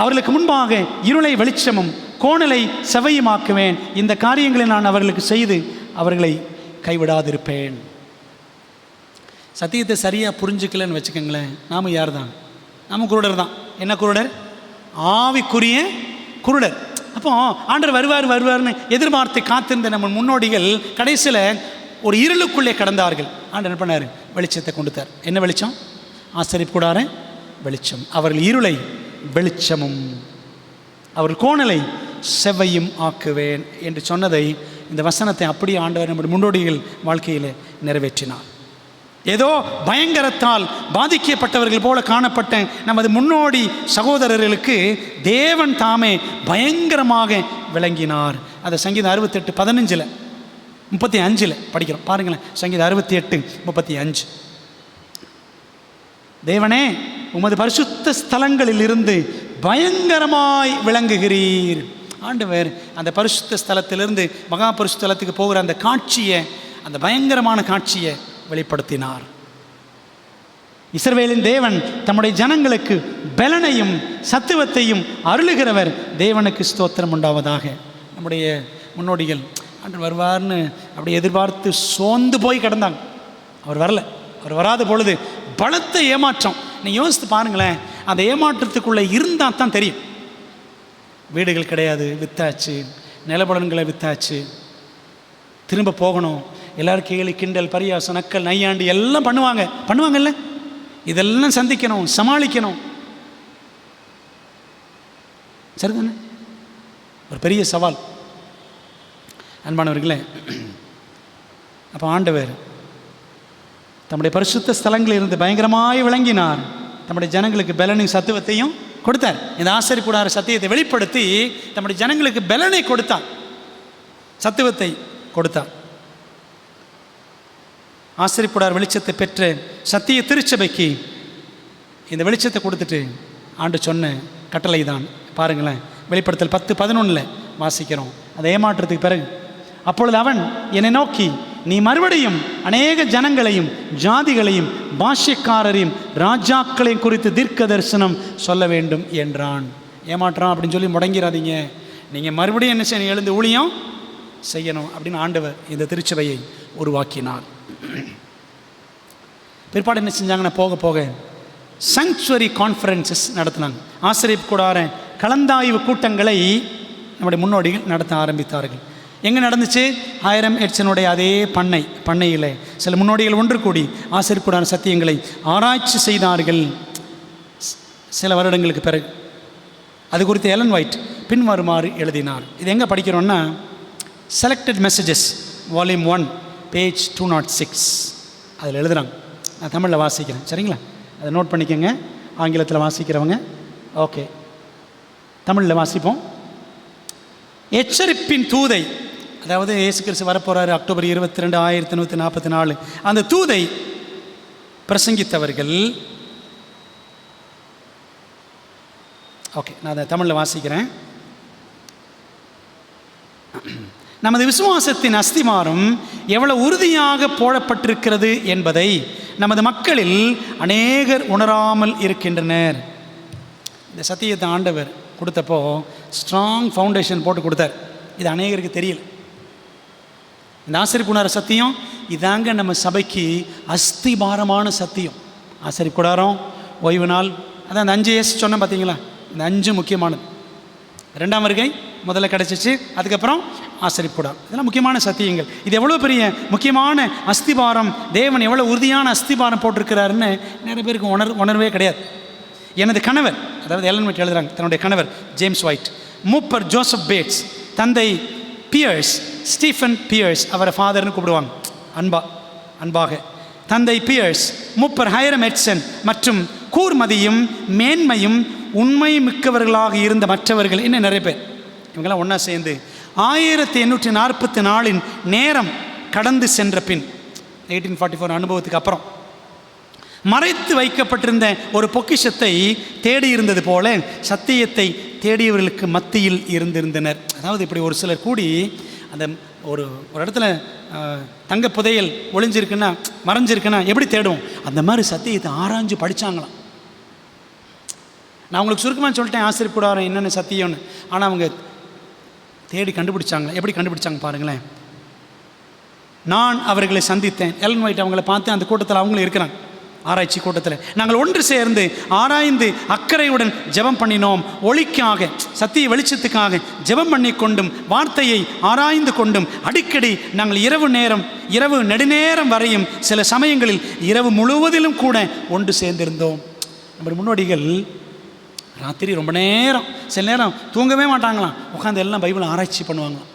அவர்களுக்கு முன்பாக இருளை வெளிச்சமும் கோணலை செவையுமாக்குவேன். இந்த காரியங்களை நான் அவர்களுக்கு செய்து அவர்களை கைவிடாதிருப்பேன். சத்தியத்தை சரியாக புரிஞ்சுக்கலன்னு வச்சுக்கோங்களேன், நாம் யார் தான்? நாம் குருடர் தான். என்ன குருடர்? ஆவிக்குரிய குருடர். அப்போ ஆண்டவர் வருவார்னு எதிர்பார்த்து காத்திருந்த நம்ம முன்னோடிகள் கடைசியில் ஒரு இருளுக்குள்ளே கடந்தார்கள். ஆண்டவர் என்ன பண்ணார்? வெளிச்சத்தை கொடுத்தார். என்ன வெளிச்சம்? ஆசரிப்பு கூடார வெளிச்சம். அவர்கள் இருளை வெளிச்சமும் அவர்கள் கோணலை செவ்வையும் ஆக்குவேன் என்று சொன்னதை, இந்த வசனத்தை அப்படியே ஆண்டவர் நம்முடைய முன்னோடிகள் வாழ்க்கையில் நிறைவேற்றினார். ஏதோ பயங்கரத்தால் பாதிக்கப்பட்டவர்கள் போல காணப்பட்ட நமது முன்னோடி சகோதரர்களுக்கு தேவன் தாமே பயங்கரமாக விளங்கினார். அதை சங்கீதம் 68:15 35 படிக்கிறோம். பாருங்களேன், சங்கீதம் 68:35. தேவனே, உமது பரிசுத்த ஸ்தலங்களில் இருந்து பயங்கரமாய் விளங்குகிறீர். ஆண்டவர் அந்த பரிசுத்த ஸ்தலத்திலிருந்து மகா பரிசுத்தலத்துக்கு போகிற அந்த காட்சியை, அந்த பயங்கரமான காட்சியை வெளிப்படுத்தினார். இஸ்ரவேலின் தேவன் தம்முடைய ஜனங்களுக்கு பலனையும் சத்துவத்தையும் அருளுகிறவர். தேவனுக்கு ஸ்தோத்திரம் உண்டாவதாக. நம்முடைய முன்னோடிகள் ஆண்டவர் வருவார்னு அப்படி எதிர்பார்த்து சோர்ந்து போய் கிடந்தாங்க. அவர் வரல. அவர் வராத பொழுது பலத்த ஏமாற்றம். நீங்கள் யோசித்து பாருங்களேன், அந்த ஏமாற்றத்துக்குள்ளே இருந்தால் தான் தெரியும். வீடுகள் கிடையாது, வித்தாச்சு. நிலபலன்களை வித்தாச்சு. திரும்ப போகணும். எல்லோரும் கேலி கிண்டல் பரியாசம் நக்கல் நையாண்டி எல்லாம் பண்ணுவாங்கல்ல. இதெல்லாம் சந்திக்கணும், சமாளிக்கணும். சரிதானே? ஒரு பெரிய சவால். அன்பானவர்களே, அப்போ ஆண்டவர் தம்முடைய பரிசுத்த ஸ்தலங்களில் இருந்து பயங்கரமாய் விளங்கினார். தம்முடைய ஜனங்களுக்கு பலனையும் சத்துவத்தையும் கொடுத்தார். இந்த ஆசரிப்பு கூடார சத்தியத்தை வெளிப்படுத்தி தம்முடைய ஜனங்களுக்கு பலனை கொடுத்தார், சத்துவத்தை கொடுத்தார். ஆசரிப்பு கூடார வெளிச்சத்தை பெற்ற சத்திய திருச்சபைக்கு இந்த வெளிச்சத்தை கொடுத்துட்டு ஆண்டு சொன்ன கட்டளை தான் பாருங்களேன். வெளிப்படுத்தல் 10:11 வாசிக்கிறோம். அதை ஏமாற்றத்துக்கு பிறகு, அப்பொழுது அவன் என்னை நோக்கி, நீ மறுபடியும் அநேக ஜனங்களையும் ஜாதிகளையும் பாஷ்யக்காரரையும் ராஜாக்களையும் குறித்து தீர்க்க தரிசனம் சொல்ல வேண்டும் என்றான். ஏமாற்றான் அப்படின்னு சொல்லி முடங்கிறாதீங்க, நீங்கள் மறுபடியும் என்ன செய்யணும், எழுந்து ஊழியம் செய்யணும் அப்படின்னு ஆண்டவர் இந்த திருச்சபையை உருவாக்கினார். பிற்பாடு என்ன செஞ்சாங்கன்னா, போக போக சாங்சுவரி கான்ஃபரன்சஸ் நடத்தினாங்க. ஆசிரியப்பு கூடார கலந்தாய்வு கூட்டங்களை நம்முடைய முன்னோடிகள் நடத்த ஆரம்பித்தார்கள். எங்கே நடந்துச்சு? 1000 எட்சனுடைய அதே பண்ணையில் சில முன்னோடிகள் ஒன்று கூடி ஆசிரியப்பு கூடார சத்தியங்களை ஆராய்ச்சி செய்தார்கள். சில வருடங்களுக்கு பிறகு அது குறித்து எலன் ஒயிட் பின்வருமாறு எழுதினார். இது எங்கே படிக்கிறோன்னா, செலக்டட் மெசேஜஸ் வால்யூம் 1 பேஜ் 206 அதில் எழுதுகிறாங்க. நான் தமிழில் வாசிக்கிறேன், சரிங்களா? அதை நோட் பண்ணிக்கோங்க. ஆங்கிலத்தில் வாசிக்கிறவங்க ஓகே, தமிழில் வாசிப்போம். எச்சரிப்பின் தூதை, அதாவது இயேசு கிறிஸ்து வரப்போகிறாரு அக்டோபர் 22, 1944. அந்த தூதை பிரசங்கித்தவர்கள். ஓகே, நான் அதை தமிழில் வாசிக்கிறேன். நமது விசுவாசத்தின் அஸ்திவாரம் எவ்வளவு உறுதியாக போடப்பட்டிருக்கிறது என்பதை நமது மக்களில் அநேகர் உணராமல் இருக்கின்றனர். இந்த சத்தியத்தை ஆண்டவர் கொடுத்தப்போ ஸ்ட்ராங் ஃபவுண்டேஷன் போட்டு கொடுத்தார். இது அநேகருக்கு தெரியல. இந்த ஆசிரியப்பு கூடார சத்தியம் இதாங்க நம்ம சபைக்கு அஸ்திபாரமான சத்தியம். ஆசிரியப்பு கூடாரம், ஓய்வு நாள், அதான் அந்த 5 சொன்னேன் பார்த்தீங்களா? இந்த 5 முக்கியமானது. 2ஆம் வருகை முதல்ல கிடச்சிச்சு, அதுக்கப்புறம் ஆசரிப்பு கூடாரம். இதெல்லாம் முக்கியமான சத்தியங்கள். இது எவ்வளோ பெரிய முக்கியமான அஸ்திபாரம், தேவன் எவ்வளோ உறுதியான அஸ்திபாரம் போட்டிருக்கிறாருன்னு நிறைய பேருக்கு உணர்வே கிடையாது. எனது கணவர், அதாவது எலன் ஒயிட் எழுதுகிறாங்க, தன்னுடைய கணவர் ஜேம்ஸ் ஒயிட், மூப்பர் ஜோசப் பேட்ஸ், தந்தை பியர்ஸ், ஸ்டீஃபன் பியர்ஸ், அவரை ஃபாதர்னு கூப்பிடுவாங்க அன்பாக. தந்தை பியர்ஸ், மூப்பர் ஹைரம் எட்சன் மற்றும் கூர்மதியும் மேன்மையும் உண்மை மிக்கவர்களாக இருந்த மற்றவர்கள் இன்னும் நிறைய பேர், இவங்கெல்லாம் ஒன்றா சேர்ந்து 1844 நேரம் கடந்து சென்ற பின், 1844 அனுபவத்துக்கு அப்புறம் மறைத்து வைக்கப்பட்டிருந்த ஒரு பொக்கிஷத்தை தேடி இருந்தது போல சத்தியத்தை தேடியவர்களுக்கு மத்தியில் இருந்திருந்தனர். அதாவது இப்படி ஒரு சிலர் கூடி அந்த ஒரு இடத்துல தங்க புதையல் ஒளிஞ்சிருக்குன்னா, மறைஞ்சிருக்குன்னா எப்படி தேடுவோம், அந்த மாதிரி சத்தியத்தை ஆராய்ஞ்சு படித்தாங்களாம். நான் உங்களுக்கு சுருக்கமாக சொல்லிட்டேன் ஆசிரியப்பு கூடாரம் என்னென்ன சத்தியம்னு. ஆனால் அவங்க தேடி கண்டுபிடிச்சாங்க. எப்படி கண்டுபிடிச்சாங்க பாருங்களேன். நான் அவர்களை சந்தித்தேன். எலன் ஒயிட் அவங்கள பார்த்து அந்த கூட்டத்தில் அவங்களும் இருக்கிறாங்க, ஆராய்ச்சி கூட்டத்தில். நாங்கள் ஒன்று சேர்ந்து ஆராய்ந்து அக்கறையுடன் ஜெபம் பண்ணினோம். ஒளிக்காக, சத்திய வெளிச்சத்துக்காக ஜெபம் பண்ணி கொண்டும் வார்த்தையை ஆராய்ந்து கொண்டும் அடிக்கடி நாங்கள் இரவு நெடுநேரம் வரையும் சில சமயங்களில் இரவு முழுவதிலும் கூட ஒன்று சேர்ந்திருந்தோம். நம்ம முன்னோடிகள் ராத்திரி ரொம்ப நேரம், சில நேரம் தூங்கவே மாட்டாங்களாம், உட்காந்து எல்லாம் பைபிளை ஆராய்ச்சி பண்ணுவாங்களாம்.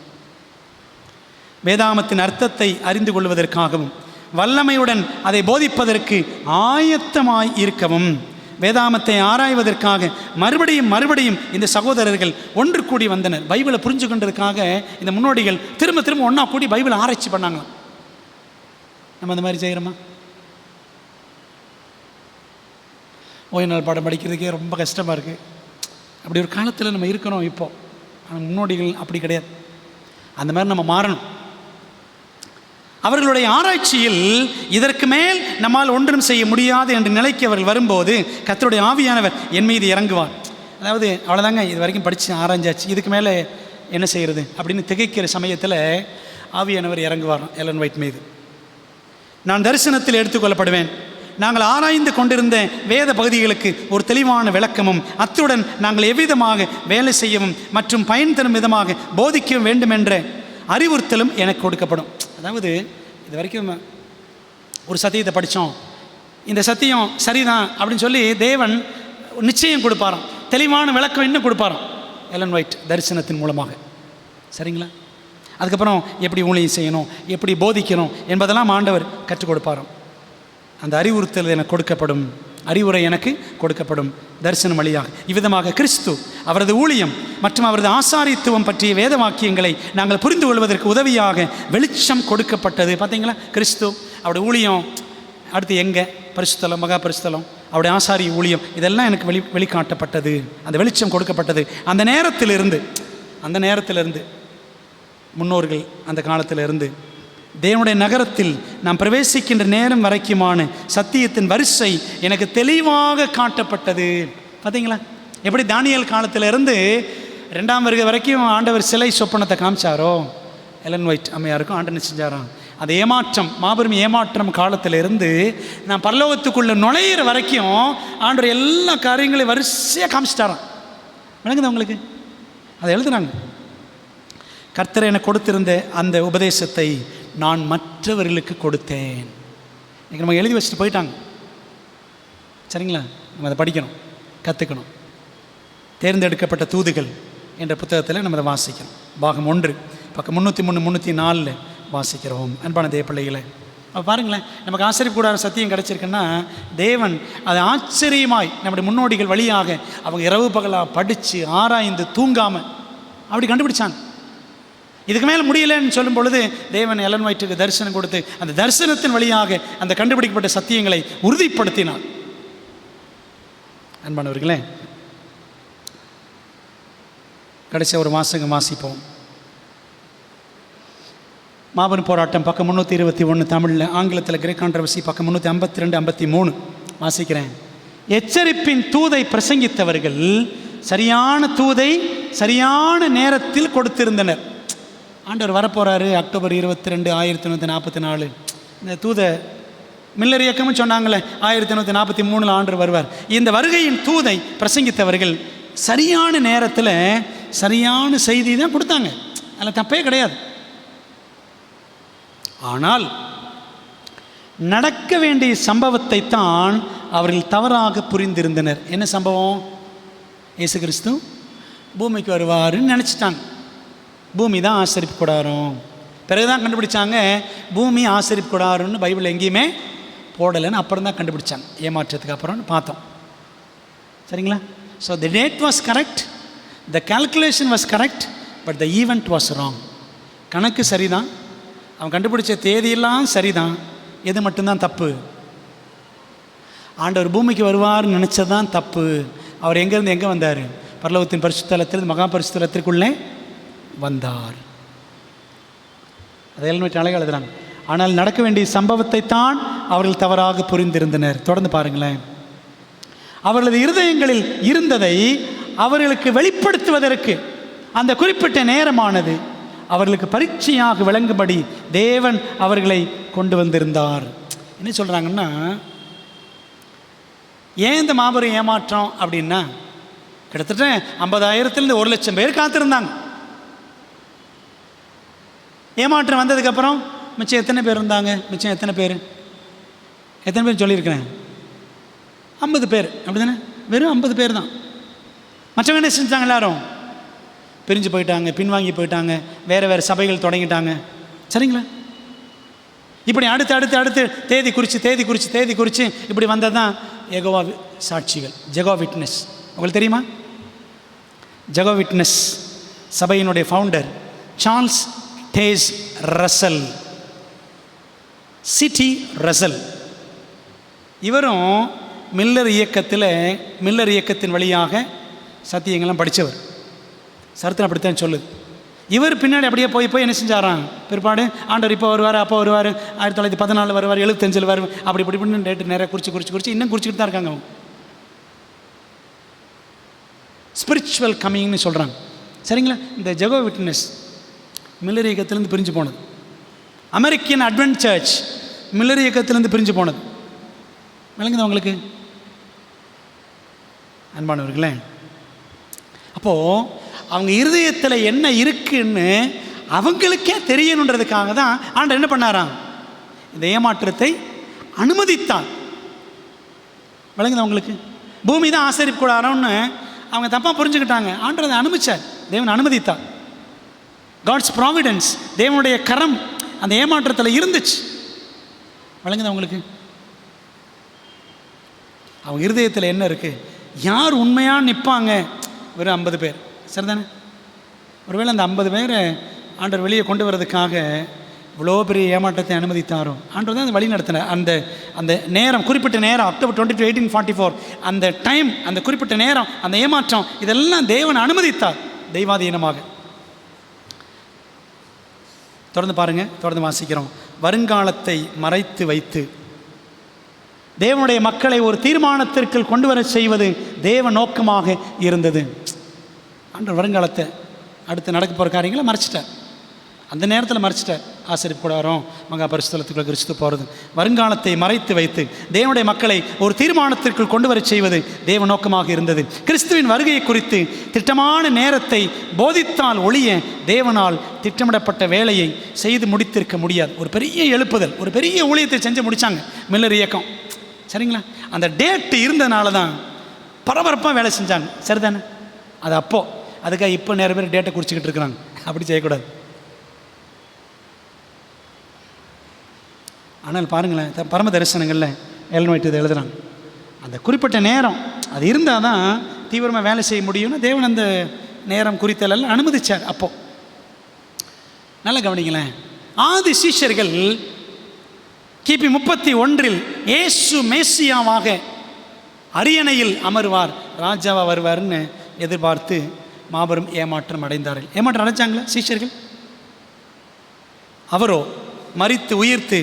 வேதாமத்தின் அர்த்தத்தை அறிந்து கொள்வதற்காகவும் வல்லமையுடன் அதை போதிப்பதற்கு ஆயத்தமாய் இருக்கவும் வேதாமத்தை ஆராய்வதற்காக மறுபடியும் இந்த சகோதரர்கள் ஒன்று கூடி வந்தனர். பைபிளை புரிஞ்சு கொண்டதுக்காக இந்த முன்னோடிகள் திரும்ப ஒன்றா கூடி பைபிளை ஆராய்ச்சி பண்ணாங்களாம். நம்ம அந்த மாதிரி செய்கிறோமா? ஓய்வு நாள் பாடம் படிக்கிறதுக்கே ரொம்ப கஷ்டமாக இருக்குது. அப்படி ஒரு காலத்தில் நம்ம இருக்கிறோம் இப்போது. ஆனால் முன்னோடிகள் அப்படி கிடையாது. அந்த மாதிரி நம்ம மாறணும். அவர்களுடைய ஆராய்ச்சியில் இதற்கு மேல் நம்மால் ஒன்றும் செய்ய முடியாது என்ற நிலைக்கு அவர்கள் வரும்போது கர்த்தருடைய ஆவியானவர் என் மீது இறங்குவார். அதாவது அவ்வளோதாங்க, இது வரைக்கும் படித்து ஆராய்ச்சாச்சு, இதுக்கு மேலே என்ன செய்கிறது அப்படின்னு திகைக்கிற சமயத்தில் ஆவியானவர் இறங்குவார் எலன் ஒயிட் மீது. நான் தரிசனத்தில் எடுத்துக்கொள்ளப்படுவேன். நாங்கள் ஆராய்ந்து கொண்டிருந்த வேத பகுதிகளுக்கு ஒரு தெளிவான விளக்கமும் அத்துடன் நாங்கள் எவ்விதமாக வேலை செய்யவும் மற்றும் பயன் தரும் விதமாக போதிக்க வேண்டும் என்ற அறிவுறுத்தலும் எனக்கு கொடுக்கப்படும். அதாவது இது வரைக்கும் ஒரு சத்தியத்தை படித்தோம், இந்த சத்தியம் சரிதான் அப்படின்னு சொல்லி தேவன் நிச்சயம் கொடுப்பாராம், தெளிவான விளக்கம் இன்னும் கொடுப்பாராம் எலன் ஒயிட் தரிசனத்தின் மூலமாக. சரிங்களா? அதுக்கப்புறம் எப்படி ஊழியம் செய்யணும், எப்படி போதிக்கணும் என்பதெல்லாம் ஆண்டவர் கற்றுக் கொடுப்பாராம். அந்த அறிவுறுத்தல் எனக்கு கொடுக்கப்படும், அறிவுரை எனக்கு கொடுக்கப்படும் தரிசனம் வழியாக. இவ்விதமாக கிறிஸ்து, அவரது ஊழியம் மற்றும் அவரது ஆசாரித்துவம் பற்றிய வேத வாக்கியங்களை நாங்கள் புரிந்து கொள்வதற்கு உதவியாக வெளிச்சம் கொடுக்கப்பட்டது. பார்த்தீங்களா, கிறிஸ்து, அவருடைய ஊழியம், அடுத்து எங்கே பரிசுத்தலம், மகா பரிசுத்தலம், அவருடைய ஆசாரிய ஊழியம், இதெல்லாம் எனக்கு வெளிக்காட்டப்பட்டது, அந்த வெளிச்சம் கொடுக்கப்பட்டது. அந்த நேரத்திலிருந்து முன்னோர்கள் அந்த காலத்திலிருந்து தேவனுடைய நகரத்தில் நாம் பிரவேசிக்கின்ற நேரம் வரைக்குமான சத்தியத்தின் வரிசை எனக்கு தெளிவாக காட்டப்பட்டது. பார்த்தீங்களா, எப்படி தானியேல் காலத்திலிருந்து 2ஆம் வருகை வரைக்கும் ஆண்டவர் சிலை சொப்பனத்தை காமிச்சாரோ, எலன் ஒயிட் அம்மையாருக்கும் ஆண்டவர் செஞ்சாராம். அந்த ஏமாற்றம், மாபெரும் ஏமாற்றம் காலத்திலிருந்து நான் பரலோகத்துக்குள்ளே நுழையிற வரைக்கும் ஆண்டவர் எல்லா காரியங்களையும் வரிசையாக காமிச்சிட்டாராம். விளங்குது உங்களுக்கு? அதை எழுதுனாங்க. கர்த்தர் எனக்கு கொடுத்திருந்த அந்த உபதேசத்தை நான் மற்றவர்களுக்கு கொடுத்தேன். இன்றைக்கி நம்ம எழுதி வச்சுட்டு போயிட்டாங்க. சரிங்களா, நம்ம அதை படிக்கணும், கற்றுக்கணும். தேர்ந்தெடுக்கப்பட்ட தூதுகள் என்ற புத்தகத்தில் நம்ம அதை வாசிக்கணும். பாகம் 1 பக்கம் 303 304 வாசிக்கிறோம். அன்பான தேவ பிள்ளைகளை, அப்போ பாருங்களேன், நமக்கு ஆச்சரிய கூடாத சத்தியம் கிடச்சிருக்குன்னா தேவன் அதை ஆச்சரியமாய் நம்முடைய முன்னோடிகள் வழியாக அவங்க இரவு பகலாக படித்து ஆராய்ந்து தூங்காமல் அப்படி கண்டுபிடிச்சாங்க. இதுக்கு மேலே முடியலைன்னு சொல்லும் பொழுது தேவன் எலன் ஒயிட்டுக்கு தரிசனம் கொடுத்து அந்த தரிசனத்தின் வழியாக அந்த கண்டுபிடிக்கப்பட்ட சத்தியங்களை உறுதிப்படுத்தினார். அன்பானவர்களே, கடைசி ஒரு வாசகம் வாசிப்போம். மாபெரும் போராட்டம் பக்கம் 321 தமிழில், ஆங்கிலத்தில் கிரேக் கான்ட்ரவர்சி பக்கம் 352 53 வாசிக்கிறேன். எச்சரிப்பின் தூதை பிரசங்கித்தவர்கள் சரியான தூதை சரியான நேரத்தில் கொடுத்திருந்தனர். ஆண்டவர் வரப்போகிறாரு அக்டோபர் 22 1944. இந்த தூத மில்லர் இயக்கமும் சொன்னாங்களே 1943 ஆண்டவர் வருவார். இந்த வருகையின் தூதை பிரசங்கித்தவர்கள் சரியான நேரத்தில் சரியான செய்தி தான் கொடுத்தாங்க, அதில் தப்பே கிடையாது. ஆனால் நடக்க வேண்டிய சம்பவத்தை தான் அவர்கள் தவறாக புரிந்திருந்தனர். என்ன சம்பவம்? இயேசு கிறிஸ்து பூமிக்கு வருவாருன்னு நினச்சிட்டாங்க. பூமி தான் ஆசரிப்பு கூடாரம். பிறகுதான் கண்டுபிடிச்சாங்க பூமி ஆசரிப்பு கூடாரம்னு பைபிள் எங்கேயுமே போடலைன்னு. அப்புறம் தான் கண்டுபிடிச்சாங்க, ஏமாற்றத்துக்கு அப்புறம்னு பார்த்தோம். சரிங்களா? So the date was correct, the calculation was correct, but the event was wrong. கணக்கு சரிதான், அவன் கண்டுபிடிச்ச தேதியெல்லாம் சரிதான், எது மட்டும்தான் தப்பு? ஆண்டவர் பூமிக்கு வருவார்னு நினச்சது தான் தப்பு. அவர் எங்கேருந்து எங்கே வந்தார்? பரலோகத்தின் பரிசுத்தலத்திலிருந்து மகா பரிசுத்தலத்திற்குள்ளே வந்தார். அதையெல்லாம் வச்சு அழகாக எழுதுறாங்க. ஆனால் நடக்க வேண்டிய சம்பவத்தை தான் அவர்கள் தவறாக புரிந்திருந்தனர். தொடர்ந்து பாருங்களேன். அவர்களது இருதயங்களில் இருந்ததை அவர்களுக்கு வெளிப்படுத்துவதற்கு அந்த குறிப்பிட்ட நேரமானது அவர்களுக்கு பரீட்சையாக விளங்கும்படி தேவன் அவர்களை கொண்டு வந்திருந்தார். என்ன சொல்கிறாங்கன்னா, ஏன் இந்த மாபெரும் ஏமாற்றம் அப்படின்னா, கிட்டத்தட்ட 50,000 1 லட்சம் பேர் காத்திருந்தாங்க. ஏமாற்றம் வந்ததுக்கப்புறம் மிச்சம் எத்தனை பேர் இருந்தாங்க? மிச்சம் எத்தனை பேர் சொல்லியிருக்கிறேன்? 50 பேர். அப்படி தானே? வெறும் 50 பேர் தான். மற்றவங்க என்ன செஞ்சாங்க? எல்லாரும் பிரிஞ்சு போயிட்டாங்க, பின்வாங்கி போயிட்டாங்க, வேறு சபைகள் தொடங்கிட்டாங்க. சரிங்களா? இப்படி அடுத்து தேதி குறித்து இப்படி வந்தது தான் யெகோவா சாட்சிகள், ஜெகோவா விட்னஸ். உங்களுக்கு தெரியுமா? ஜெகோவா விட்னஸ் சபையினுடைய founder Charles days Russell, city Russell. இவரும் மில்லர் இயக்கத்தின் வழியாக சத்தியங்கள்லாம் படித்தவர். சரித்திரம் அப்படித்தான் சொல்லுது. இவர் பின்னாடி அப்படியே போய் என்ன செஞ்சாராம்? பிற்பாடு ஆண்டவர் இப்போ வருவார், அப்போ வருவார், 1914 வருவார், 75 வருவார், அப்படி இப்படின்னு டேட்டு நிறைய குறித்து இன்னும் குறிச்சிக்கிட்டு தான் இருக்காங்க. அவங்க ஸ்பிரிச்சுவல் கம்மிங்னு சொல்கிறாங்க. சரிங்களா? இந்த ஜெகோவா விட்னஸ் மில்லர் இயக்கத்திலேருந்து பிரிஞ்சு போனது. அமெரிக்கன் அட்வென்ட் சர்ச் மில்லர் இயக்கத்திலேருந்து பிரிஞ்சு போனது. விளங்குது உங்களுக்கு அன்பானவர்களே? அப்போது அவங்க இருதயத்தில் என்ன இருக்குன்னு அவங்களுக்கே தெரியணுன்றதுக்காக தான் ஆண்டவர் என்ன பண்ணாராம்? இந்த ஏமாற்றத்தை அனுமதித்தார். விளங்குது அவங்களுக்கு? பூமி தான் ஆசரிப்பு கூடாரம்னு அவங்க தப்பாக புரிஞ்சுக்கிட்டாங்க. ஆண்டவர் அதை அனுமதிச்சார், தேவன் அனுமதித்தார். காட்ஸ் ப்ராவிடன்ஸ், தேவனுடைய கரம் அந்த ஏமாற்றத்தில் இருந்துச்சு. வழங்குது அவங்களுக்கு. அவங்க இருதயத்தில் என்ன இருக்குது? யார் உண்மையாக நிற்பாங்க? வெறும் 50 பேர், சரிதானே? ஒருவேளை அந்த 50 பேரை ஆண்டவர் வெளியே கொண்டு வர்றதுக்காக இவ்வளோ பெரிய ஏமாற்றத்தை அனுமதித்தாரோ? ஆண்டவர் தான் அந்த வழி நடத்தினார். அந்த நேரம், குறிப்பிட்ட நேரம், அக்டோபர் 22, 1844, அந்த டைம், அந்த குறிப்பிட்ட நேரம், அந்த ஏமாற்றம், இதெல்லாம் தேவன் அனுமதித்தார் தெய்வாதீனமாக. தொடர்ந்து பாருங்கள், தொடர்ந்து வாசிக்கிறோம். வருங்காலத்தை மறைத்து வைத்து தேவனுடைய மக்களை ஒரு தீர்மானத்திற்கு கொண்டு வர செய்வது தேவ நோக்கமாக இருந்தது. ஆண்டவர் வருங்காலத்தை, அடுத்து நடக்க போகிற காரியங்களை மறைச்சிட்டார். அந்த நேரத்தில் மறைச்சிட்டார். ஆசரிப்பு கூட வரும், மகா பரிசுத்தலத்துக்குள்ள கிறிஸ்து போகிறது. வருங்காலத்தை மறைத்து வைத்து தேவனுடைய மக்களை ஒரு தீர்மானத்திற்குள் கொண்டு வர செய்வது தேவ நோக்கமாக இருந்தது. கிறிஸ்துவின் வருகையை குறித்து திட்டமான நேரத்தை போதித்தால் ஒழிய தேவனால் திட்டமிடப்பட்ட வேலையை செய்து முடித்திருக்க முடியாது. ஒரு பெரிய எழுப்புதல், ஒரு பெரிய ஊழியத்தை செஞ்சு முடித்தாங்க மில்லர் இயக்கம், சரிங்களா? அந்த டேட்டு இருந்ததுனால தான் பரபரப்பாக வேலை செஞ்சாங்க, சரிதானே? அது அப்போது. அதுக்காக இப்போ நிறைய பேர் டேட்டை குறிச்சிக்கிட்டு இருக்கிறாங்க. அப்படி செய்யக்கூடாது. ஆனால் பாருங்களேன், பரம தரிசனங்களில் எலன் ஒயிட் இதை எழுதுகிறாங்க. அந்த குறிப்பிட்ட நேரம் அது இருந்தால் தான் தீவிரமாக வேலை செய்ய முடியும்னு தேவன் அந்த நேரம் குறித்தலெல்லாம் அனுமதித்தார். அப்போது நல்லா கவனிங்களேன். ஆதி சீஷர்கள் கிபி 31 இயேசு மேசியாவாக அரியணையில் அமர்வார், ராஜாவாக வருவார்னு எதிர்பார்த்து மாபெரும் ஏமாற்றம் அடைந்தார்கள். ஏமாற்றம் அடைஞ்சாங்களா சீஷர்கள்? அவரோ மரித்து உயிர்த்து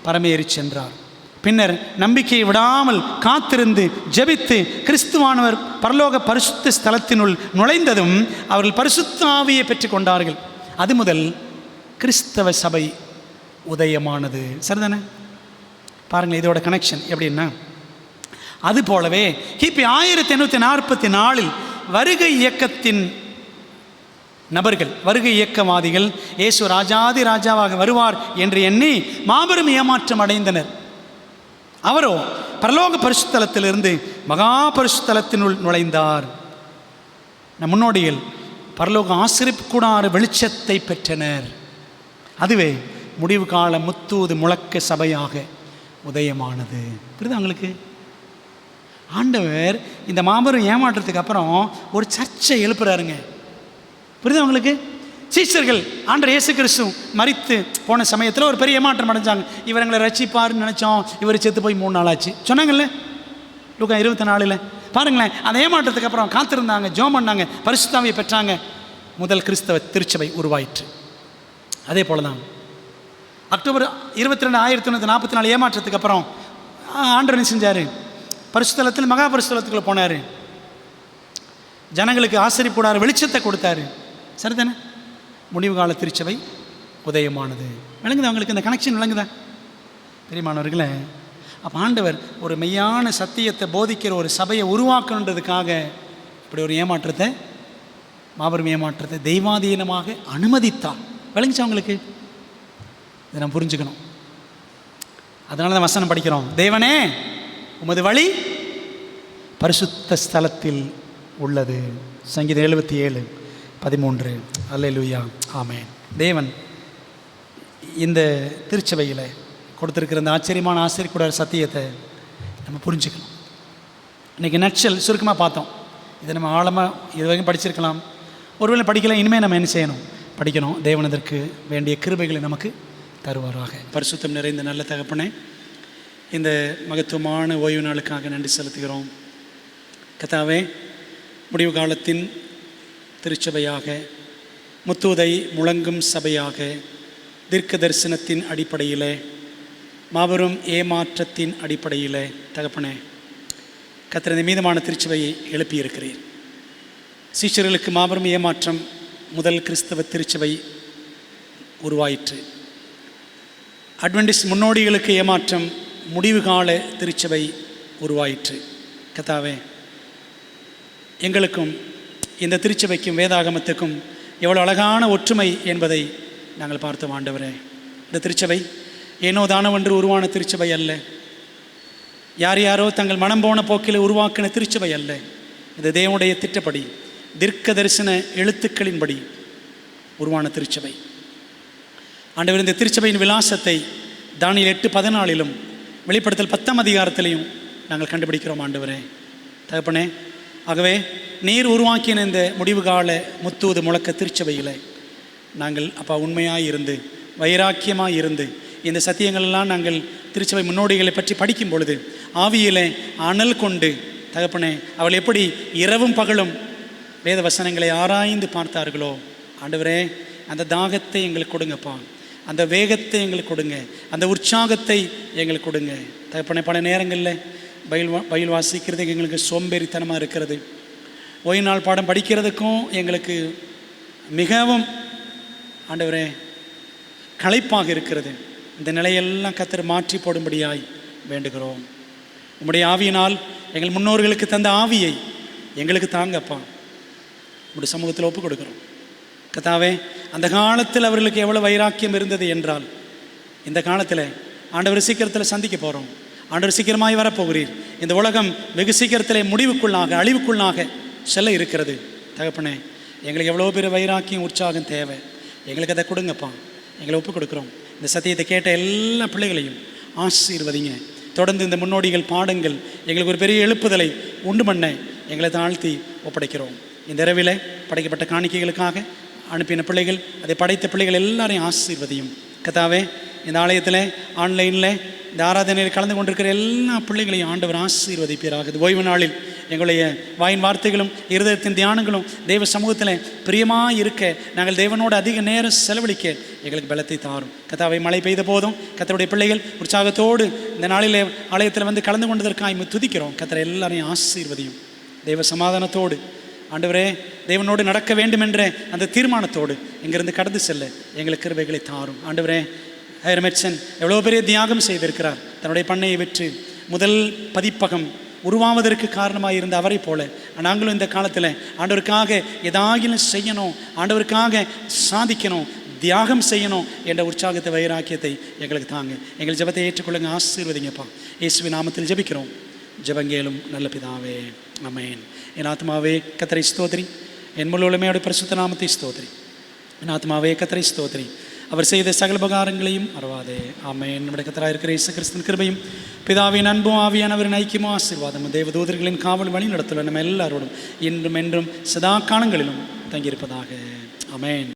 பரமேறி சென்றார். பின்னர் நம்பிக்கையை விடாமல் காத்திருந்து ஜெபித்து கிறிஸ்துவானவர் பரலோக பரிசுத்த ஸ்தலத்தினுள் நுழைந்ததும் அவர்கள் பரிசுத்த ஆவியை பெற்று கொண்டார்கள். அது முதல் கிறிஸ்தவ சபை உதயமானது, சரிதானே? பாருங்கள் இதோட கனெக்ஷன் எப்படின்னா, அது போலவே கிபி 1844 வருகை இயக்கத்தின் நபர்கள், வருகை இயக்கவாதிகள் இயேசு ராஜாதி ராஜாவாக வருவார் என்று எண்ணி மாபெரும் ஏமாற்றம் அடைந்தனர். அவரோ பரலோக பரிசுத்தலத்திலிருந்து மகா பரிசுத்தலத்தினுள் நுழைந்தார். நம் முன்னோடிகள் பரலோக ஆசிரிப்பு கூடார வெளிச்சத்தை பெற்றனர். அதுவே முடிவு கால முத்தூது முழக்க சபையாக உதயமானது. புரியுது அவங்களுக்கு? ஆண்டவர் இந்த மாபெரும் ஏமாற்றத்துக்கு அப்புறம் ஒரு சர்ச்சை எழுப்புறாருங்க. புரியுது உங்களுக்கு? சீஷர்கள் ஆண்டவர் இயேசு கிறிஸ்து மரித்து போன சமயத்தில் ஒரு பெரிய ஏமாற்றம் அடைஞ்சாங்க. இவர் எங்களை ரட்சிப்பாருன்னு நினச்சோம், இவர் செத்து போய் 3 நாள் ஆச்சு சொன்னாங்கல்ல லூக்கா 24. பாருங்களேன், அந்த ஏமாற்றத்துக்கு அப்புறம் காத்திருந்தாங்க, ஜெபம் பண்ணாங்க, பரிசுத்த ஆவியை பெற்றாங்க. முதல் கிறிஸ்தவ திருச்சபை உருவாயிற்று. அதே போல தான் அக்டோபர் 22, 1944 ஏமாற்றத்துக்கு அப்புறம் ஆண்டவர் என்ன செஞ்சார்? பரிசுத்தலத்தில் மகா பரிசுத்தலத்துக்குள்ளே போனார். ஜனங்களுக்கு ஆசரிப்புடார் வெளிச்சத்தை கொடுத்தாரு, சரிதானே? முடிவு கால திருச்சபை உதயமானது. விளங்குதா அவங்களுக்கு? இந்த கனெக்ஷன் விளங்குதா பெரியமானவர்களே? அப்போ ஆண்டவர் ஒரு மெய்யான சத்தியத்தை போதிக்கிற ஒரு சபையை உருவாக்கணுன்றதுக்காக இப்படி ஒரு ஏமாற்றத்தை, மாபெரும் ஏமாற்றத்தை தெய்வாதீனமாக அனுமதித்தார். விளங்குச்சா அவங்களுக்கு? இதை நம்ம புரிஞ்சுக்கணும். அதனால தான் வசனம் படிக்கிறோம், தேவனே உமது வழி பரிசுத்த ஸ்தலத்தில் உள்ளது. சங்கீதம் 77:13. அல்லேலூயா, ஆமென். தேவன் இந்த திருச்சபையில் கொடுத்துருக்கிற இந்த ஆச்சரியமான ஆசிரியக்கூட சத்தியத்தை நம்ம புரிஞ்சுக்கணும். இன்றைக்கி நட்சல் சுருக்கமாக பார்த்தோம். இதை நம்ம ஆழமாக இது வரைக்கும் படிச்சிருக்கலாம், ஒருவேளை படிக்கலாம். இனிமேல் நம்ம என்ன செய்யணும்? படிக்கணும். தேவன் அதற்கு வேண்டிய கிருபைகளை நமக்கு தருவாராக. பரிசுத்தம் நிறைந்த நல்ல தகப்பனே, இந்த மகத்துவமான ஓய்வு நாளுக்காக நன்றி செலுத்துகிறோம். கர்த்தாவே, முடிவு காலத்தின் திருச்சபையாக, முத்துதை முழங்கும் சபையாக, தீர்க்க தரிசனத்தின் அடிப்படையில், மாபெரும் ஏமாற்றத்தின் அடிப்படையில் தகப்பனே கர்த்தர் மீதமான திருச்சபையை எழுப்பியிருக்கிறீர். சீஷர்களுக்கு மாபெரும் ஏமாற்றம், முதல் கிறிஸ்தவ திருச்சபை உருவாயிற்று. அட்வென்டிஸ்ட் முன்னோடிகளுக்கு ஏமாற்றம், முடிவு கால திருச்சபை உருவாயிற்று. கர்த்தாவே, எங்களுக்கும் இந்த திருச்சபைக்கும் வேதாகமத்துக்கும் எவ்வளோ அழகான ஒற்றுமை என்பதை நாங்கள் பார்த்தோம். ஆண்டவரே, இந்த திருச்சபை ஏனோ தானவென்று உருவான திருச்சபை அல்ல, யார் யாரோ தங்கள் மனம் போன போக்கில் உருவாக்கின திருச்சபை அல்ல. இது தேவனுடைய திட்டப்படி, தீர்க்க தரிசன எழுத்துக்களின்படி உருவான திருச்சபை. ஆண்டவர் இந்த திருச்சபையின் விலாசத்தை தானியேல் 8:14 வெளிப்படுத்தல் 10ஆம் அதிகாரத்திலையும் நாங்கள் கண்டுபிடிக்கிறோம். ஆண்டவரே தகப்பனே, ஆகவே நீர் உருவாக்கின இந்த முடிவு கால முத்தூது முழக்க திருச்சபையில் நாங்கள் அப்பா உண்மையாக இருந்து வைராக்கியமாக இருந்து இந்த சத்தியங்களெல்லாம் நாங்கள் திருச்சபை முன்னோடிகளை பற்றி படிக்கும் பொழுது ஆவியிலே அனல் கொண்டு தகப்பனே, அவள் எப்படி இரவும் பகலும் வேத வசனங்களை ஆராய்ந்து பார்த்தார்களோ ஆண்டவரே, அந்த தாகத்தை எங்களுக்கு கொடுங்கப்பா, அந்த வேகத்தை எங்களுக்கு கொடுங்க, அந்த உற்சாகத்தை எங்களுக்கு கொடுங்க தகப்பனே. பல நேரங்களில் பயில் வாசிக்கிறது எங்களுக்கு சோம்பேறித்தனமாக இருக்கிறது. ஓய்வு நாள் பாடம் படிக்கிறதுக்கும் எங்களுக்கு மிகவும் ஆண்டவரே களைப்பாக இருக்கிறது. இந்த நிலையெல்லாம் கர்த்தர் மாற்றி போடும்படியாய் வேண்டுகிறோம். உம்முடைய ஆவியினால் எங்கள் முன்னோர்களுக்கு தந்த ஆவியை எங்களுக்கு தாங்கப்பா. உம்முடைய சமூகத்தில் ஒப்பு கொடுக்குறோம் கர்த்தாவே. அந்த காலத்தில் அவர்களுக்கு எவ்வளோ வைராக்கியம் இருந்தது என்றால், இந்த காலத்தில் ஆண்டவர் சீக்கிரத்தில் சந்திக்க போகிறோம். ஆண்டவர் சீக்கிரமாய் வரப்போகிறீர். இந்த உலகம் வெகு சீக்கிரத்தில் முடிவுக்குள்ளாக அழிவுக்குள்ளாக செல்ல இருக்கிறது தகப்பனே. எங்களுக்கு எவ்வளோ பேர் வைராக்கியம் உற்சாகம் தேவை, எங்களுக்கு அதை கொடுங்கப்பா. எங்களை ஒப்பு கொடுக்குறோம். இந்த சத்தியத்தை கேட்ட எல்லா பிள்ளைகளையும் ஆசீர்வதிங்க. தொடர்ந்து இந்த முன்னோடிகள் பாடங்கள் எங்களுக்கு ஒரு பெரிய எழுப்புதலை உண்டு பண்ண எங்களை தாழ்த்தி ஒப்படைக்கிறோம். இந்த இரவில் படைக்கப்பட்ட காணிக்கைகளுக்காக அனுப்பின பிள்ளைகள், அதை படைத்த பிள்ளைகள் எல்லாரையும் ஆசீர்வதியும் கர்த்தாவே. இந்த ஆலயத்தில் ஆன்லைனில் இந்த ஆராதனையில் கலந்து கொண்டிருக்கிற எல்லா பிள்ளைகளையும் ஆண்டவர் ஆசீர்வதிப்பீராக. ஓய்வு நாளில் எங்களுடைய வாயின் வார்த்தைகளும் இருதயத்தின் தியானங்களும் தெய்வ சமூகத்தில் பிரியமாக இருக்க, நாங்கள் தேவனோடு அதிக நேரம் செலவழிக்க எங்களுக்கு பலத்தை தாரும் கர்த்தாவே. மழை பெய்த போதும் கர்த்தருடைய பிள்ளைகள் உற்சாகத்தோடு இந்த நாளில் ஆலயத்தில் வந்து கலந்து கொண்டதற்காக துதிக்கிறோம். கர்த்தரை எல்லாரையும் ஆசீர்வதியும். தெய்வ சமாதானத்தோடு ஆண்டவரே தேவனோடு நடக்க வேண்டும் என்ற அந்த தீர்மானத்தோடு இங்கிருந்து கடந்து செல்ல எங்களுக்கு கிருபைகளை தாரும் ஆண்டவரே. ஹெர்மெட்சன் எவ்வளோ பெரிய தியாகம் செய்திருக்கிறார். தன்னுடைய பண்ணையை விற்று முதல் பதிப்பகம் உருவாவதற்கு காரணமாக இருந்த அவரை போல நாங்களும் இந்த காலத்தில் ஆண்டவருக்காக ஏதாகிலும் செய்யணும், ஆண்டவருக்காக சாதிக்கணும், தியாகம் செய்யணும் என்ற உற்சாகத்தை வைராக்கியத்தை எங்களுக்கு தாங்க. எங்கள் ஜெபத்தை ஏற்றுக்கொள்ளுங்க, ஆசீர்வதிங்கப்பா. இயேசுவின் நாமத்தில் ஜெபிக்கிறோம் ஜெபங்கேலும் நல்ல பிதாவே, ஆமென். என் ஆத்மாவே கர்த்தரை ஸ்தோத்திரி, என் முழு உலமையோட பரிசுத்த நாமத்தை ஸ்தோத்திரி. என் ஆத்மாவே கர்த்தரை ஸ்தோத்திரி, அவர் செய்த சகல உபகாரங்களையும் மறவாதே, ஆமென். நம்முடைய கர்த்தராக இருக்கிற இயேசு கிறிஸ்துவின் கிருபையும் பிதாவின் அன்பும் ஆவியானவரின் ஐக்கியமும் ஆசீர்வாதமும் தேவதூதர்களின் காவல் வழி நடத்தல நம்ம எல்லாரோடும் இன்றும் என்றும் சதா காலங்களிலும் தங்கியிருப்பதாக, ஆமென்.